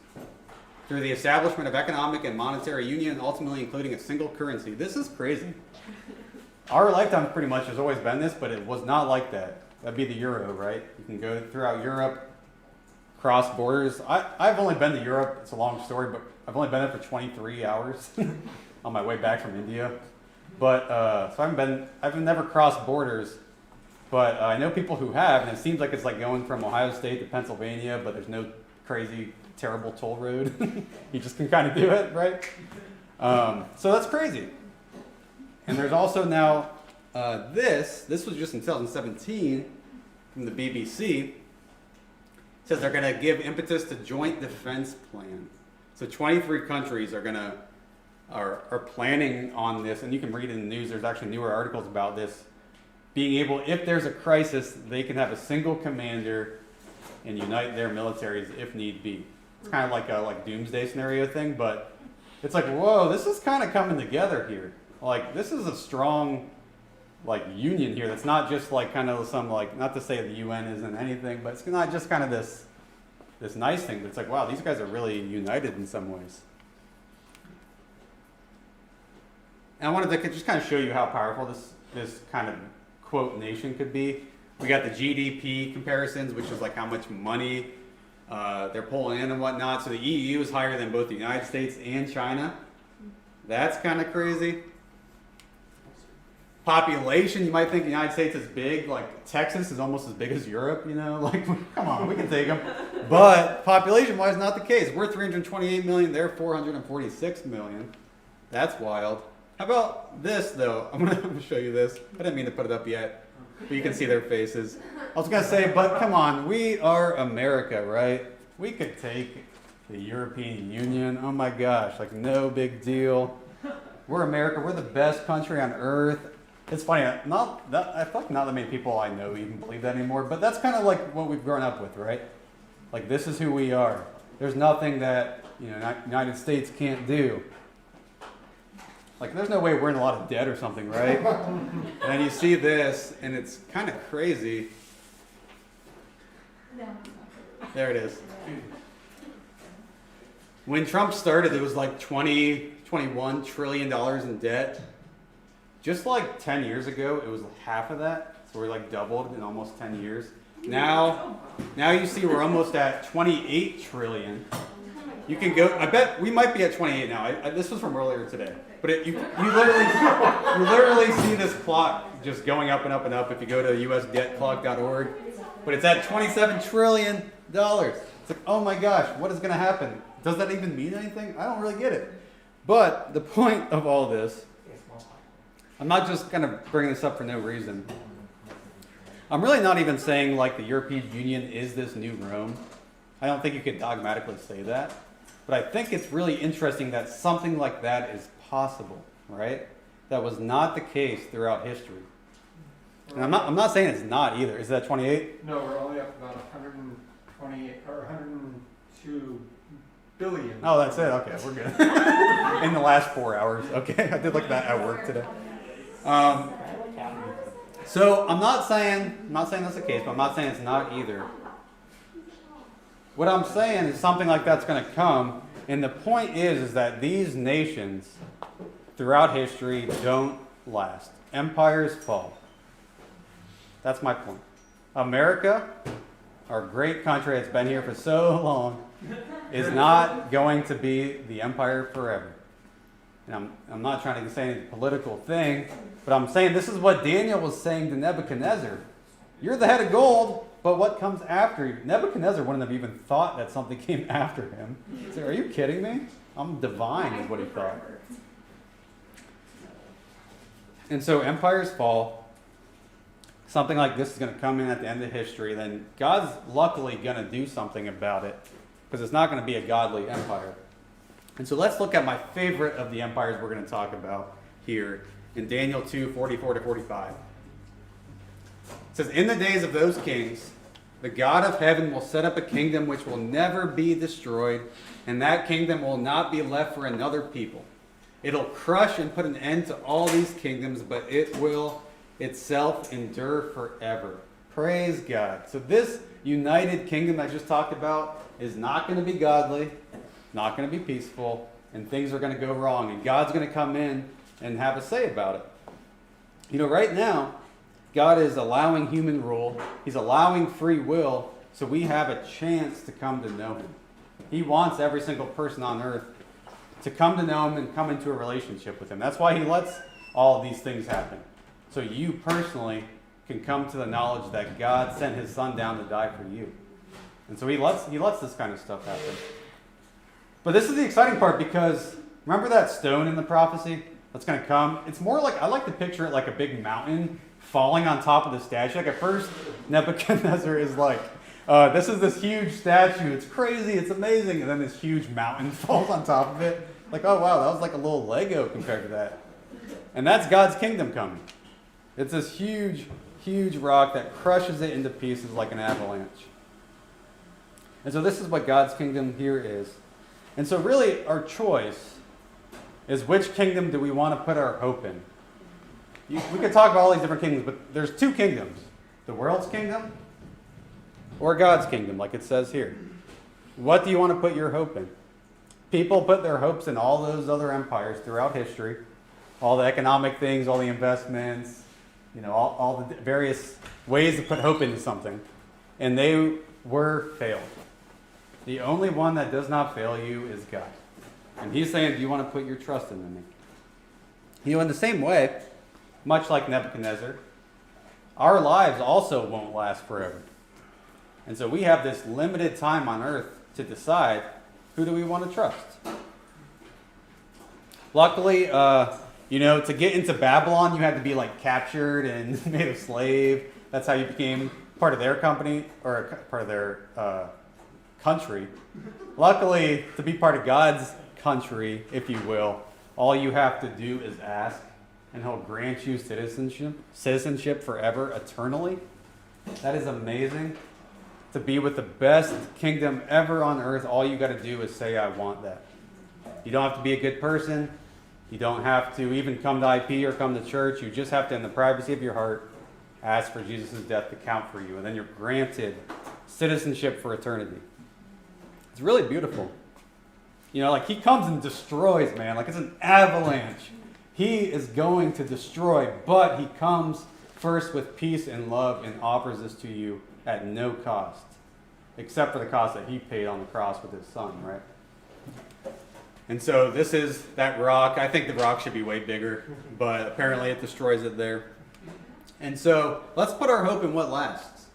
through the establishment of economic and monetary union, ultimately including a single currency. This is crazy. Our lifetime pretty much has always been this, but it was not like that. That'd be the euro, right? You can go throughout Europe, cross borders. I've only been to Europe. It's a long story, but I've only been there for 23 hours on my way back from India. But so I've never crossed borders, but I know people who have, and it seems like it's like going from Ohio State to Pennsylvania, but there's no crazy, terrible toll road. You just can kind of do it, right? So that's crazy. And there's also now this was just in 2017 from the BBC. It says they're going to give impetus to joint defense plan. So 23 countries are planning on this, and you can read in the news, there's actually newer articles about this, being able, if there's a crisis, they can have a single commander and unite their militaries if need be. It's kind of like a doomsday scenario thing, but it's like, whoa, this is kind of coming together here. Like, this is a strong like union here that's not just like kind of some, like, not to say the UN isn't anything, but it's not just kind of this nice thing, but it's like, wow, these guys are really united in some ways. And I wanted to just kind of show you how powerful this kind of quote nation could be. We got the GDP comparisons, which is like how much money they're pulling in and whatnot. So the EU is higher than both the United States and China. That's kind of crazy. Population, you might think the United States is big. Like Texas is almost as big as Europe, you know? Like, come on, we can take them. But population-wise, not the case. We're 328 million, they're 446 million. That's wild. How about this, though? I'm gonna show you this. I didn't mean to put it up yet, but you can see their faces. I was gonna say, but come on, we are America, right? We could take the European Union. Oh my gosh, like no big deal. We're America. We're the best country on earth. It's funny. I feel like not that many people I know even believe that anymore. But that's kind of like what we've grown up with, right? Like this is who we are. There's nothing that United States can't do. Like there's no way we're in a lot of debt or something, right? And then you see this, and it's kind of crazy. There it is. When Trump started, it was like $21 trillion in debt. Just like 10 years ago, it was half of that. So we're like doubled in almost 10 years. Now you see we're almost at 28 trillion. You can go, I bet we might be at 28 now. This was from earlier today. But you literally see this clock just going up and up and up if you go to usdebtclock.org. But it's at $27 trillion. It's like, oh my gosh, what is going to happen? Does that even mean anything? I don't really get it. But the point of all this, I'm not just going to bring this up for no reason. I'm really not even saying like the European Union is this new Rome. I don't think you could dogmatically say that. But I think it's really interesting that something like that is possible, right? That was not the case throughout history. And I'm not saying it's not either. Is that 28? No, we're only up about 128 or 102 billion. Oh, that's it. Okay, we're good. In the last 4 hours. Okay, I did like that at work today. So I'm not saying that's the case, but I'm not saying it's not either. What I'm saying is something like that's going to come, and the point is that these nations throughout history don't last. Empires fall. That's my point. America, our great country that's been here for so long, is not going to be the empire forever. And I'm not trying to say any political thing, but I'm saying this is what Daniel was saying to Nebuchadnezzar. You're the head of gold, but what comes after you? Nebuchadnezzar wouldn't have even thought that something came after him. He's like, are you kidding me? I'm divine, is what he thought. And so empires fall. Something like this is going to come in at the end of history. Then God's luckily going to do something about it, because it's not going to be a godly empire. And so let's look at my favorite of the empires we're going to talk about here in Daniel 2:44-45. It says, in the days of those kings, the God of heaven will set up a kingdom which will never be destroyed, and that kingdom will not be left for another people. It'll crush and put an end to all these kingdoms, but it will itself endure forever. Praise God. So this united kingdom I just talked about is not going to be godly, not going to be peaceful, and things are going to go wrong, and God's going to come in and have a say about it. You know, right now, God is allowing human rule. He's allowing free will, so we have a chance to come to know Him. He wants every single person on earth to come to know Him and come into a relationship with Him. That's why He lets all of these things happen. So you personally can come to the knowledge that God sent His Son down to die for you. And so He lets this kind of stuff happen. But this is the exciting part, because remember that stone in the prophecy that's going to come? It's more like, I like to picture it like a big mountain falling on top of the statue. Like at first, Nebuchadnezzar is like, this is this huge statue. It's crazy. It's amazing. And then this huge mountain falls on top of it. Like, oh, wow, that was like a little Lego compared to that. And that's God's kingdom coming. It's this huge, huge rock that crushes it into pieces like an avalanche. And so this is what God's kingdom here is. And so really our choice is, which kingdom do we want to put our hope in? We could talk about all these different kingdoms, but there's two kingdoms. The world's kingdom or God's kingdom, like it says here. What do you want to put your hope in? People put their hopes in all those other empires throughout history. All the economic things, all the investments, all the various ways to put hope into something. And they were failed. The only one that does not fail you is God. And He's saying, do you want to put your trust in me? In the same way, much like Nebuchadnezzar, our lives also won't last forever. And so we have this limited time on earth to decide, who do we want to trust? Luckily, to get into Babylon, you had to be like captured and made a slave. That's how you became part of their company, or part of their country. Luckily, to be part of God's country, if you will, all you have to do is ask, and he'll grant you citizenship forever, eternally. That is amazing. To be with the best kingdom ever on earth, all you got to do is say, I want that. You don't have to be a good person. You don't have to even come to IP or come to church. You just have to, in the privacy of your heart, ask for Jesus' death to count for you. And then you're granted citizenship for eternity. It's really beautiful. You know, like he comes and destroys, man. Like it's an avalanche. He is going to destroy, but he comes first with peace and love and offers this to you at no cost, except for the cost that he paid on the cross with his son, right? And so this is that rock. I think the rock should be way bigger, but apparently it destroys it there. And so let's put our hope in what lasts.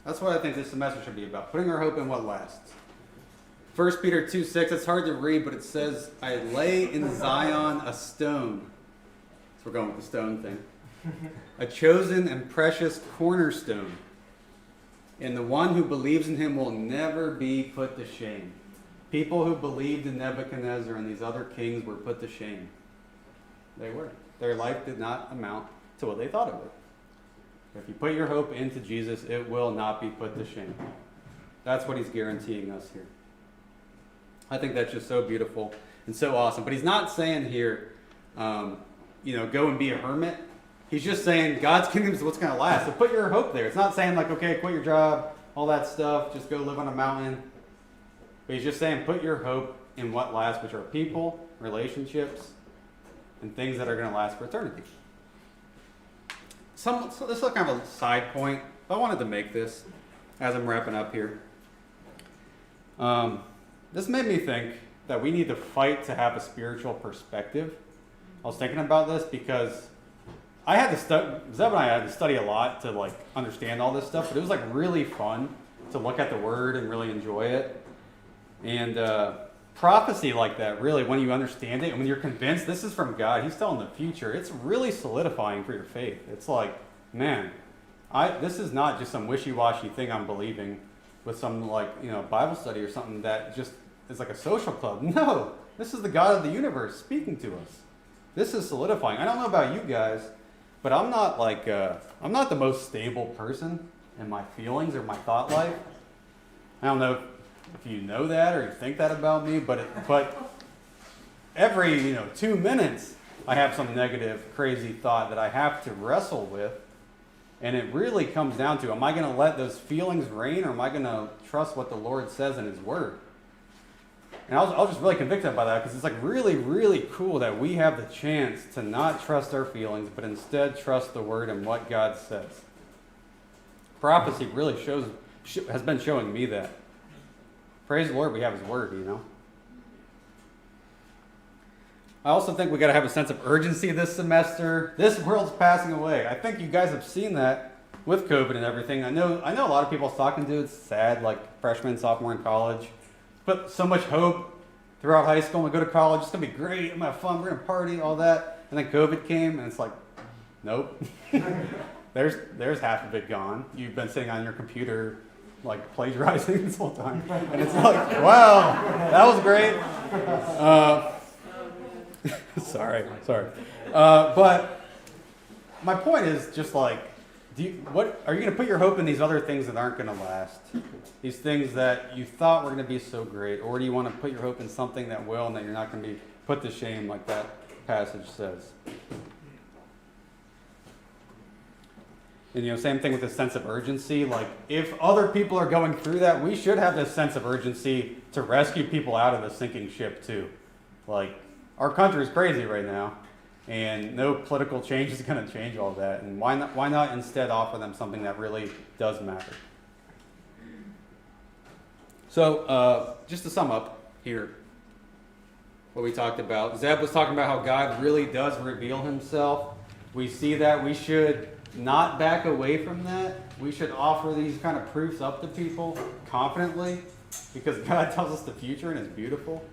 That's what I think this semester should be about, putting our hope in what lasts. 1 Peter 2:6, it's hard to read, but it says, I lay in Zion a stone. So we're going with the stone thing. A chosen and precious cornerstone. And the one who believes in him will never be put to shame. People who believed in Nebuchadnezzar and these other kings were put to shame. They were. Their life did not amount to what they thought it would. If you put your hope into Jesus, it will not be put to shame. That's what he's guaranteeing us here. I think that's just so beautiful and so awesome. But he's not saying here, go and be a hermit. He's just saying God's kingdom is what's going to last. So put your hope there. It's not saying like, okay, quit your job, all that stuff, just go live on a mountain. But he's just saying put your hope in what lasts, which are people, relationships, and things that are going to last for eternity. So this is kind of a side point. I wanted to make this as I'm wrapping up here. This made me think that we need to fight to have a spiritual perspective. I was thinking about this because I had to Zeb and I had to study a lot to understand all this stuff, but it was really fun to look at the word and really enjoy it. And prophecy like that, really, when you understand it and when you're convinced this is from God, he's telling the future, it's really solidifying for your faith. It's like, man, this is not just some wishy-washy thing I'm believing with some Bible study or something that just is like a social club. No, this is the God of the universe speaking to us. This is solidifying. I don't know about you guys, but I'm not I'm not the most stable person in my feelings or my thought life. I don't know if you know that or you think that about me, but every 2 minutes I have some negative, crazy thought that I have to wrestle with, and it really comes down to, am I going to let those feelings reign, or am I going to trust what the Lord says in his word? And I was just really convicted by that, because it's really, really cool that we have the chance to not trust our feelings, but instead trust the word and what God says. Prophecy really has been showing me that. Praise the Lord, we have his word, I also think we got to have a sense of urgency this semester. This world's passing away. I think you guys have seen that with COVID and everything. I know a lot of people I was talking to, it's sad, freshman, sophomore in college. Put so much hope throughout high school. I'm going to go to college. It's going to be great. I'm going to have fun. We're going to party, all that. And then COVID came, and it's like, nope. There's half of it gone. You've been sitting on your computer, plagiarizing this whole time. And it's like, wow, that was great. Sorry. But my point is just are you going to put your hope in these other things that aren't going to last? These things that you thought were going to be so great, or do you want to put your hope in something that will and that you're not going to be put to shame like that passage says? And same thing with the sense of urgency. If other people are going through that, we should have this sense of urgency to rescue people out of the sinking ship too. Our country is crazy right now, and no political change is going to change all that. And why not instead offer them something that really does matter? So, just to sum up here, what we talked about. Zeb was talking about how God really does reveal himself. We see that. We should not back away from that. We should offer these kind of proofs up to people confidently, because God tells us the future and it's beautiful.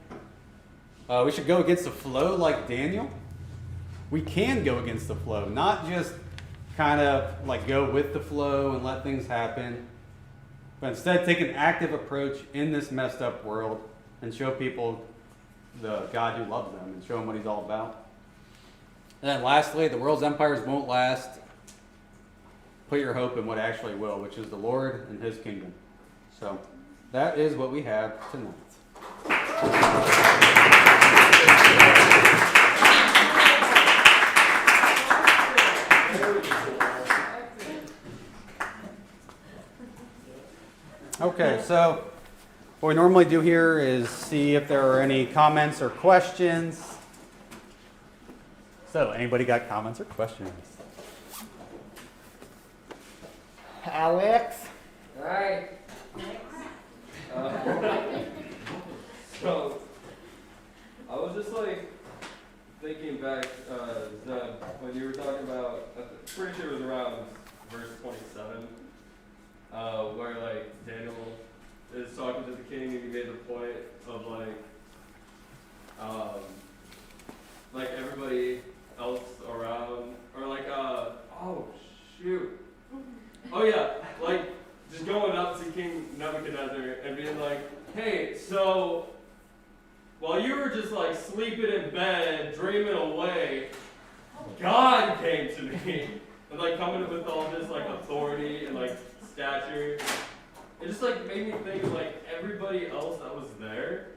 We should go against the flow like Daniel. We can go against the flow, not just kind of go with the flow and let things happen, but instead take an active approach in this messed up world and show people the God who loves them and show them what he's all about. And then lastly, the world's empires won't last. Put your hope in what actually will, which is the Lord and his kingdom. So that is what we have tonight. Okay, so what we normally do here is see if there are any comments or questions. So, anybody got comments or questions? Alex? Alright. So, I was just like thinking back, Zeb, when you were talking about, I'm pretty sure it was around verse 27, where like Daniel is talking to the king and he made the point of like everybody else around, or like, oh shoot. Oh yeah, like just going up to King Nebuchadnezzar and being like, hey, so while you were just like sleeping in bed, dreaming away, God came to me and like coming with all this like authority and like stature. It just like made me think of like everybody else that was there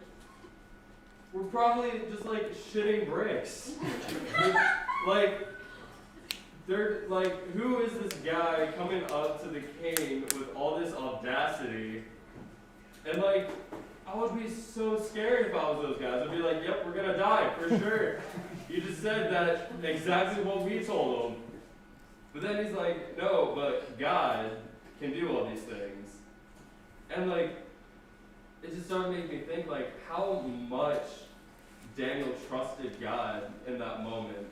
were probably just like shitting bricks. Like, they're like, who is this guy coming up to the king with all this audacity? And like, I would be so scared if I was those guys. I'd be like, yep, we're gonna die for sure. You just said that exactly what we told him. But then he's like, no, but God can do all these things. And like, it just started making me think like how much Daniel trusted God in that moment.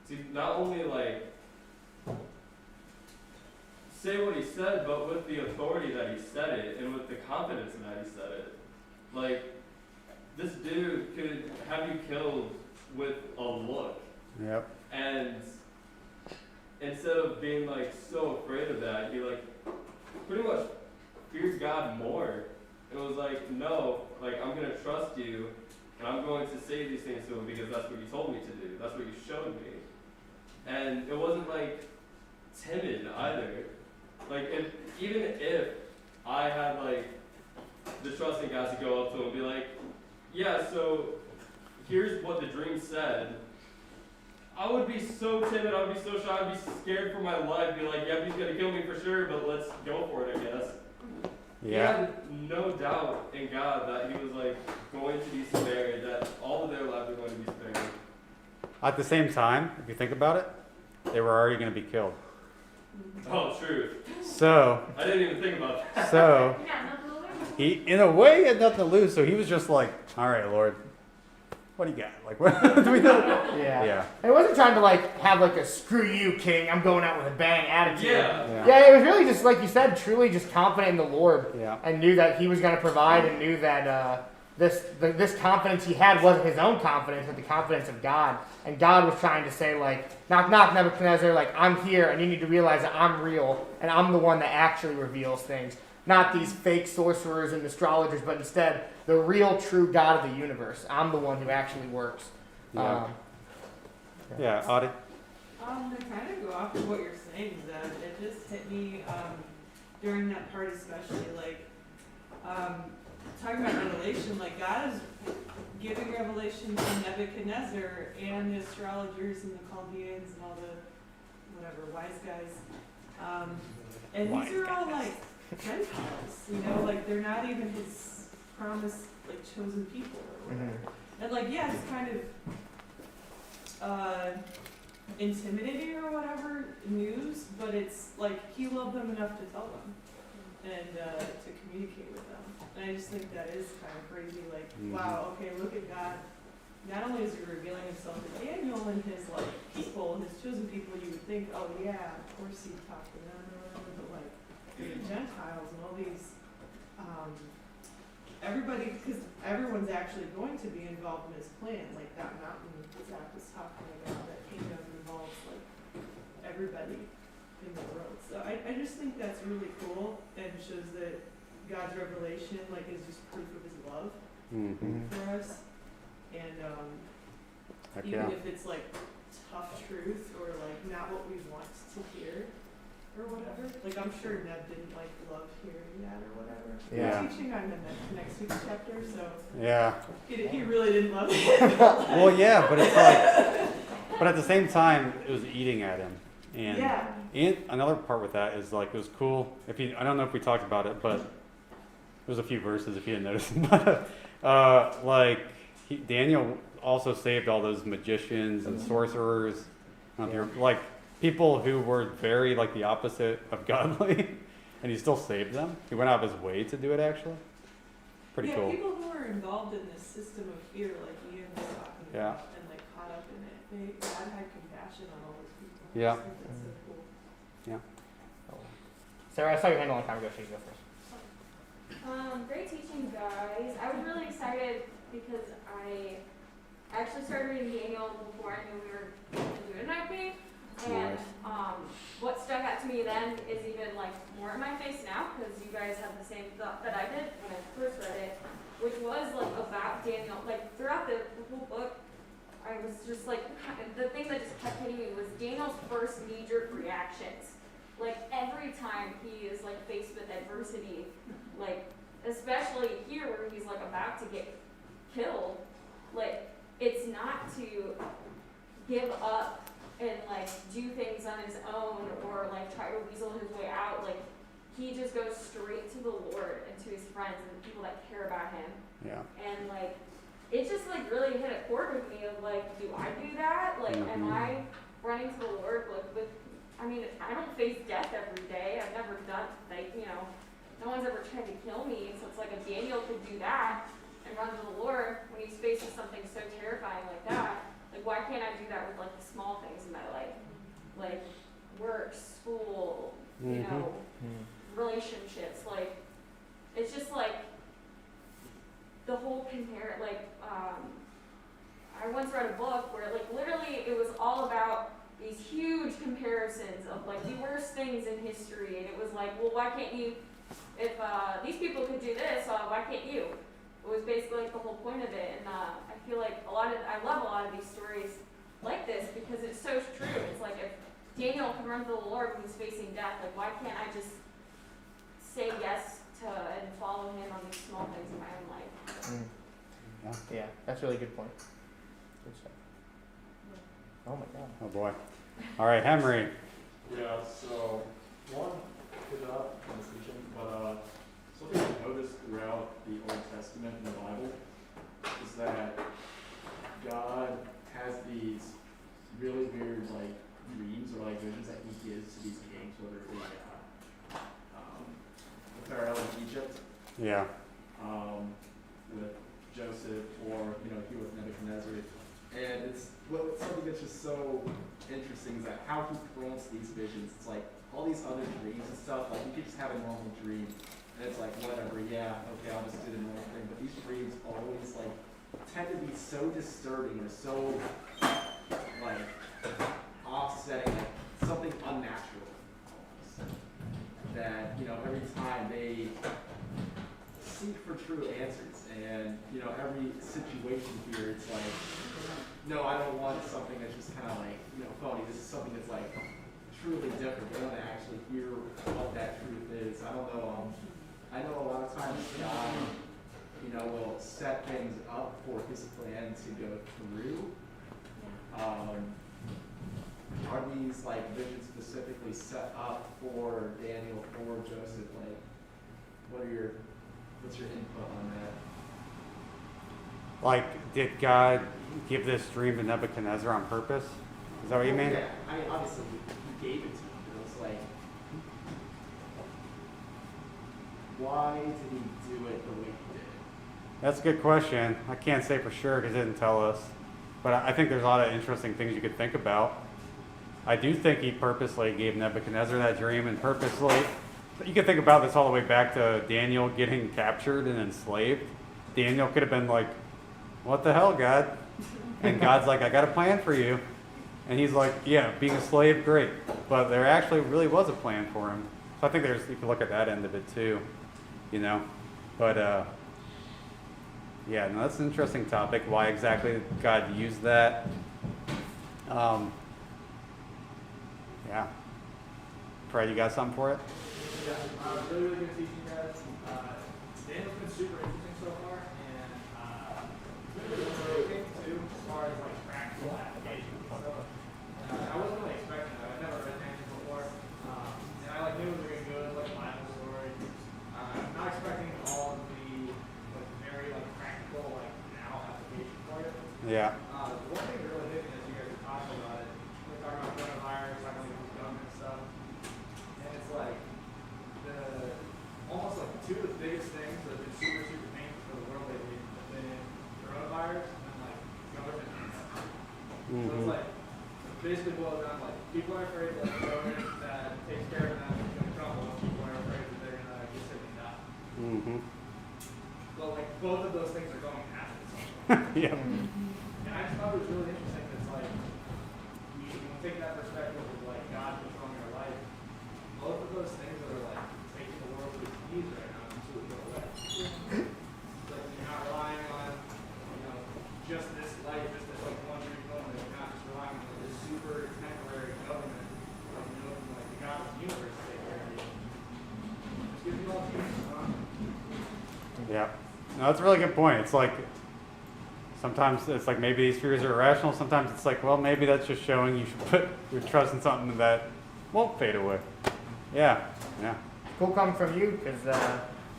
To not only like say what he said, but with the authority that he said it and with the confidence that he said it. Like, this dude could have you killed with a look. Yep. And instead of being like so afraid of that, he like pretty much feared God more. It was like, no, like I'm gonna trust you and I'm going to say these things to him because that's what you told me to do. That's what you showed me. And it wasn't like timid either. Like even if I had like the trusting guys to go up to him and be like, yeah, so here's what the dream said. I would be so timid, I would be so shy, I'd be scared for my life, be like, yep, he's gonna kill me for sure, but let's go for it, I guess. Yeah. He had no doubt in God that he was like going to be spared, that all of their lives were going to be spared. At the same time, if you think about it, they were already going to be killed. Oh, true. So, I didn't even think about that. so he, in a way, had nothing to lose. So he was just like, "All right, Lord, what do you got? Like, what do we do?" Yeah. Yeah. I wasn't trying to like have like a "screw you, king, I'm going out with a bang" attitude. Yeah. Yeah, it was really just like you said, truly just confident in the Lord, Yeah. and knew that He was going to provide, and knew that this confidence he had wasn't his own confidence, but the confidence of God. And God was trying to say like, knock, knock, Nebuchadnezzar, like I'm here, and you need to realize that I'm real, and I'm the one that actually reveals things, not these fake sorcerers and astrologers, but instead the real, true God of the universe. I'm the one who actually works. Yeah. Yeah, Audie? To kind of go off of what you're saying, Zeb, it just hit me during that part especially, like, talking about revelation, like God is giving revelation to Nebuchadnezzar and the astrologers and the Chaldeans and all the, whatever, wise guys. And these are all like Gentiles, you know, like they're not even his promised, like chosen people or whatever. And like, yeah, it's kind of intimidating or whatever news, but it's like he loved them enough to tell them and to communicate with them. And I just think that is kind of crazy. Like, wow, okay, look at God. Not only is he revealing himself to Daniel and his like people, his chosen people, you would think, oh yeah, of course he'd talk to them or whatever, but like the Gentiles and all these, everybody, because everyone's actually going to be involved in his plan. Like that mountain Zach was talking about, that kingdom involves like everybody in the world. So I just think that's really cool and shows that God's revelation like is just proof of His love Mm-hmm. for us, and Heck even yeah. if it's like tough truth or like not what we want to hear or whatever. Like I'm sure Neb didn't like love hearing that or whatever. Yeah. We're teaching on the next week's chapter, so Yeah. he really didn't love it. Well, yeah, but it's like, but at the same time, it was eating at him. And, Yeah. and another part with that is like, it was cool. I don't know if we talked about it, but there's a few verses if you didn't notice. Daniel also saved all those magicians and sorcerers, like people who were very like the opposite of godly, and he still saved them. He went out of his way to do it. Actually, pretty yeah, cool. people who are involved in this system of fear, like Ian was talking Yeah. about, and like caught up in it, God had compassion on all those people. Yeah. I just think that's so cool. Sarah, I saw your hand a long time ago. So you go first. Great teaching, guys. I was really excited because I actually started reading Daniel before I knew we were going to do it tonight, me. And what stuck out to me then is even like more in my face now because you guys have the same thought that I did when I first read it, which was like about Daniel. Like throughout the whole book, I was just like, the thing that just kept hitting me was Daniel's first knee-jerk reactions. Like every time he is like faced with adversity, like especially here where he's like about to get killed, like it's not to give up and like do things on his own or like try to weasel his way out. Like he just goes straight to the Lord and to his friends and the people that care about him. Yeah. And like it just like really hit a chord with me of like, do I do that? Like am I running to the Lord with I mean, I don't face death every day. I've never done, like, no one's ever tried to kill me. So it's like if Daniel could do that and run to the Lord when he's facing something so terrifying like that, like, why can't I do that with, like, the small things in my life? Like, work, school, relationships. Like, it's just, like, the whole I once read a book where, like, literally it was all about these huge comparisons of like the worst things in history, and it was like, well, why can't you? If these people could do this, why can't you? It was basically like the whole point of it, and I feel like I love a lot of these stories like this because it's so true. It's like if Daniel can run to the Lord when he's facing death, like why can't I just say yes to and follow him on these small things in my own life? Yeah, that's a really good point. Good stuff. Oh my God. Oh boy. All right, Henry. Yeah, so one put up in this region, but something I noticed throughout the Old Testament in the Bible is that God has these really weird like dreams or like visions that he gives to these kings, whether it be the Pharaoh in Egypt, Yeah. with Joseph, or here with Nebuchadnezzar. And it's something that's just so interesting is that how he grants these visions. It's like all these other dreams and stuff, like you could just have a normal dream and it's like whatever, yeah, okay, I'll just do the normal thing. But these dreams always like tend to be so disturbing or so like offsetting, like something unnatural that, every time they seek for true answers. And, every situation here, it's like, no, I don't want something that's just kind of like, phony. This is something that's like truly different. They want to actually hear what that truth is. I don't know. I know a lot of times God, will set things up for his plan to go through. Are these like visions specifically set up for Daniel, for Joseph? Like, what's your input on that? Like, did God give this dream to Nebuchadnezzar on purpose? Is that what you mean? Yeah, I mean, obviously, he gave it to him, but it's like, why did he do it the way he did? That's a good question. I can't say for sure because it didn't tell us. But I think there's a lot of interesting things you could think about. I do think he purposely gave Nebuchadnezzar that dream, and purposely, you could think about this all the way back to Daniel getting captured and enslaved. Daniel could have been like, what the hell, God? And God's like, I got a plan for you. And he's like, yeah, being a slave, great. But there actually really was a plan for him. So I think you can look at that end of it too. you know. But yeah, no, that's an interesting topic. Why exactly God used that? Yeah. Fred, you got something for it? Yeah, really good teaching, guys. Daniel's been super interesting so far, and really interesting too, as far as like practical application and stuff. I wasn't really expecting that. I've never read Daniel before, and I like knew it was gonna be good, like a Bible story. I'm not expecting all of the like very like practical like now application for it. Yeah. The one thing that really hit me as you guys were talking about it, we're talking about coronavirus, talking about the government stuff, and it's like almost like two of the biggest things that have been super, super painful for the world lately have been coronavirus and then like government. So it's like basically boils down to like people are afraid that the government that takes care of them is gonna crumble, and people are afraid that they're gonna get sick and die. But like both of those things are going to happen. Yeah. And I just thought it was really interesting that it's like we take that perspective of like God controlling our life. Both of those things that are like taking the world to its knees right now until we go away. It's like you're not relying on, just this life, just this like one brief moment. You're not just relying on like, this super temporary government, like like the God of the universe to take care of you. Just gives you all peace. Yeah. No, that's a really good point. It's like sometimes it's like maybe these fears are irrational. Sometimes it's like, well, maybe that's just showing you should put your trust in something that won't fade away. Yeah. Yeah. Cool coming from you, because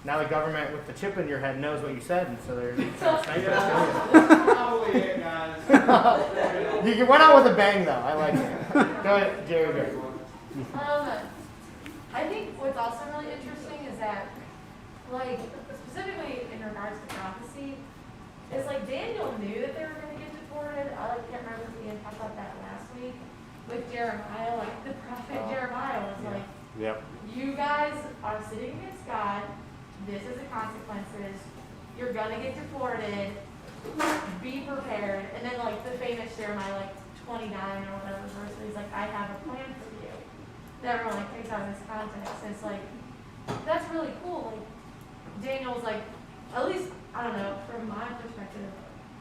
now the government with the chip in your head knows what you said, and so they're trying to snipe it. Probably it, guys. You went out with a bang, though. I like it. Go ahead, Jerry. I think what's also really interesting is that, like, specifically in regards to prophecy, is like Daniel knew that they were going to get deported. I can't remember if we had talked about that last week with Jeremiah. Like the prophet Jeremiah was like, Yep. you guys are sitting against God. This is the consequences. You're gonna get deported. Be prepared. And then like the famous Jeremiah 29 or whatever verse where he's like, I have a plan for you. That everyone takes out of this context. And it's like, that's really cool. Like Daniel's like, at least I don't know, from my perspective,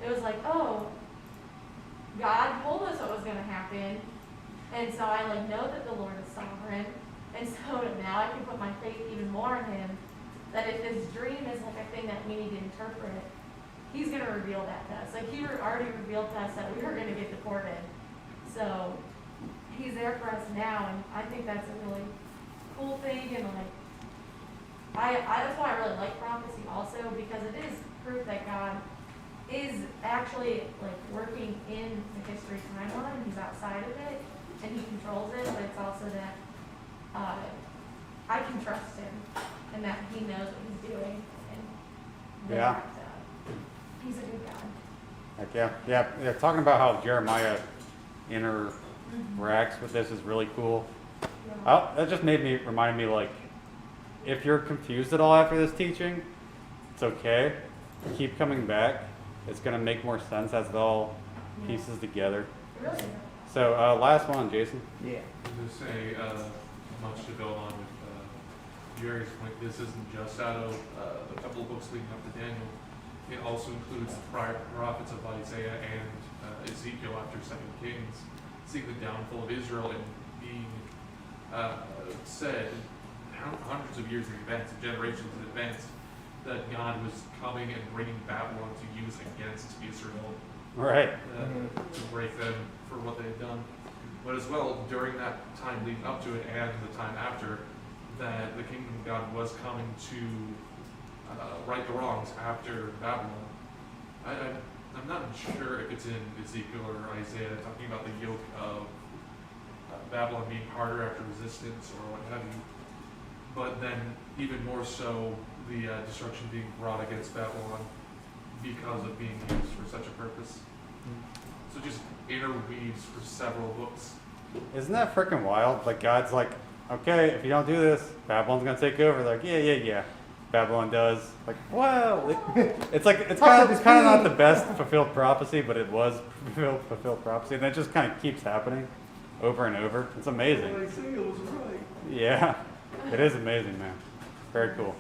it was like, oh, God told us what was gonna happen. And so I know that the Lord is sovereign. And so now I can put my faith even more in him, that if this dream is like a thing that we need to interpret, he's going to reveal that to us. Like he already revealed to us that we were going to get deported. So he's there for us now, and I think that's a really cool thing. And that's why I really like prophecy also, because it is proof that God is actually working in the history timeline. He's outside of it, and he controls it, but it's also that I can trust him and that he knows what he's doing, and that he's a good God. Yeah. Talking about how Jeremiah interacts with this is really cool. Yeah. That just reminded me if you're confused at all after this teaching, it's okay. Keep coming back. It's gonna make more sense as it all pieces together. Really? So last one, Jason. Yeah. To say much to build on with Jerry's point, this isn't just out of the couple of books leading up to Daniel. It also includes the prior prophets of Isaiah and Ezekiel after 2 Kings, seeing the downfall of Israel and being said hundreds of years in advance, generations in advance, that God was coming and bringing Babylon to use against Israel. Right. To break them for what they had done. But as well, during that time leading up to it and the time after, that the kingdom of God was coming to right the wrongs after Babylon. I'm not sure if it's in Ezekiel or Isaiah talking about the yoke of Babylon being harder after resistance or what have you. But then even more so, the destruction being brought against Babylon because of being used for such a purpose. So just interweaves for several books. Isn't that freaking wild? God's okay, if you don't do this, Babylon's gonna take over. Yeah. Babylon does. Well, it's kind of not the best fulfilled prophecy, but it was fulfilled prophecy, and that just kind of keeps happening over and over. It's amazing. Isaiah was right. Yeah, it is amazing, man. Very cool.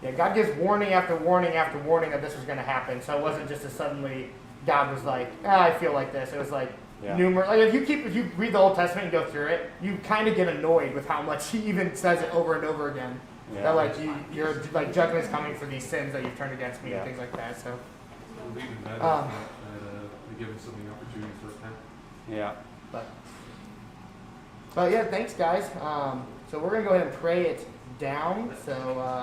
Yeah, God gives warning after warning after warning that this was going to happen. So it wasn't just a suddenly God was like, I feel like this. It was like numerous. Like if you read the Old Testament and go through it, you kind of get annoyed with how much He even says it over and over again. Yeah. That like you're like judgment is coming for these sins that you've turned against me and things like that. So. Leaving that, they give him something opportunity for repent. Yeah. But yeah, thanks guys. So we're gonna go ahead and pray it down. So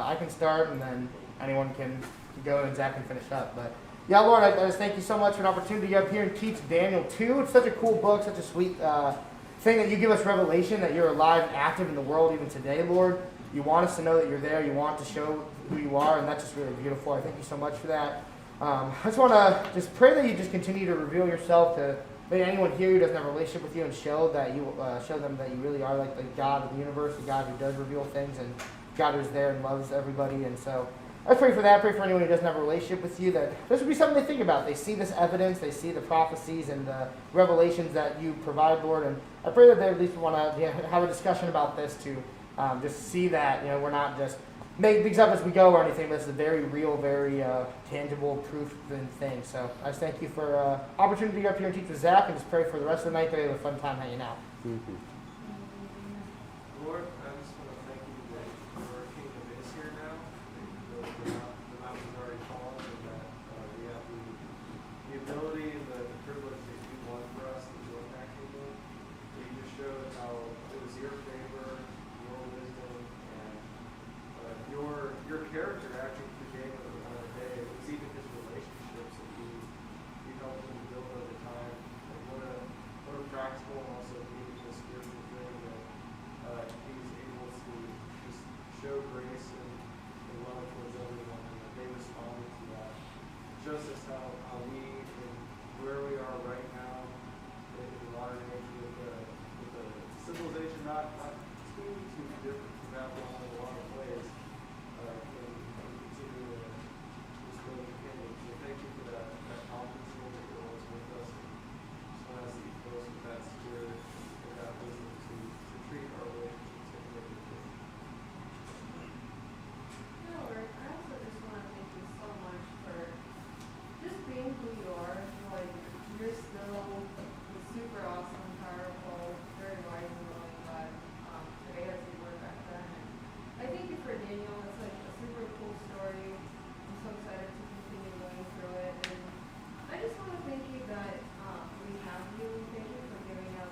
I can start, and then anyone can go, and Zach can finish up. But yeah, Lord, I just thank you so much for an opportunity to get up here and teach Daniel 2. It's such a cool book, such a sweet thing that you give us revelation that you're alive and active in the world even today, Lord. You want us to know that you're there. You want to show who you are, and that's just really beautiful. I thank you so much for that. I just want to just pray that you just continue to reveal yourself to maybe anyone here who doesn't have a relationship with you, and show them that you really are like the God of the universe, the God who does reveal things, and God who's there and loves everybody. And so I pray for that. I pray for anyone who doesn't have a relationship with you, that this would be something they think about. They see this evidence, they see the prophecies and the revelations that you provide, Lord. And I pray that they at least want to have a discussion about this to just see that we're not just make things up as we go or anything, but it's a very real, very tangible, proof-driven thing. So I just thank you for opportunity to get up here and teach with Zach, and just pray for the rest of the night that we have a fun time hanging out. Mm-hmm. Lord, I just want to thank you that your kingdom is here now. The mountain's already fallen, and that we have the ability and the privilege that you want for us to join that kingdom. That you just showed how it was your favor, your wisdom, and your character actually through Daniel on a day. It was even his relationships that you helped him build over time. And what a practical and also meaningful spiritual thing that he's able to just show grace and love towards everyone, and that they responded to that. Shows us how we and where we are right now in the modern age with the civilization not too different from Babylon in a lot of ways. Continue to just build the kingdom. So thank you for that confidence that you're always with us. Just want us to be close with that spirit and that wisdom to treat our relationships in the way. Lord, I also just want to thank you so much for just being who you are. Like, you're still super awesome, powerful, very wise and loving God today as you were back then. And I thank you for Daniel. It's like a super cool story. I'm so excited to continue going through it. And I just want to thank you that we have you. Thank you for giving up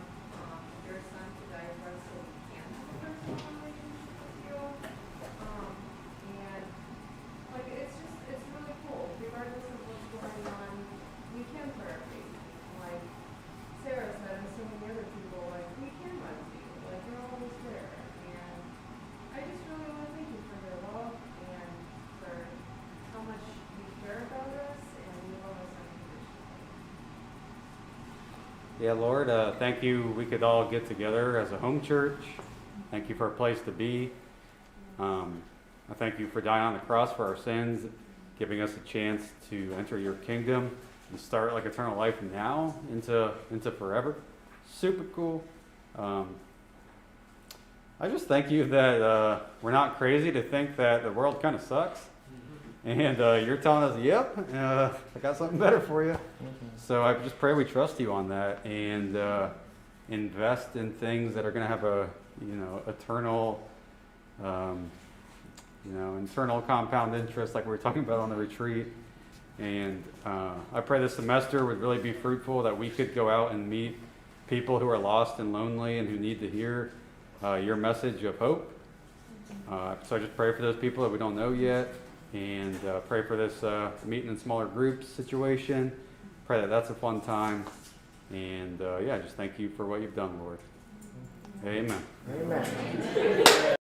your son to die for us so we can have a personal relationship with you. And like it's really cool. Regardless of what's going on, we can put our faith in you. Like Sarah said, and so many other people, like we can run to you. Like you're always there. And I just really want to thank you for your love and for how much you care about us and you love us unconditionally. Yeah, Lord, thank you. We could all get together as a home church. Thank you for a place to be. I thank you for dying on the cross for our sins, giving us a chance to enter your kingdom and start like eternal life now into forever. Super cool. I just thank you that we're not crazy to think that the world kind of sucks. And you're telling us, yep, I got something better for you. So I just pray we trust you on that and invest in things that are going to have a, eternal, internal compound interest like we were talking about on the retreat. And I pray this semester would really be fruitful, that we could go out and meet people who are lost and lonely and who need to hear your message of hope. So I just pray for those people that we don't know yet, and pray for this meeting in smaller groups situation. Pray that that's a fun time. And just thank you for what you've done, Lord. Amen. Amen.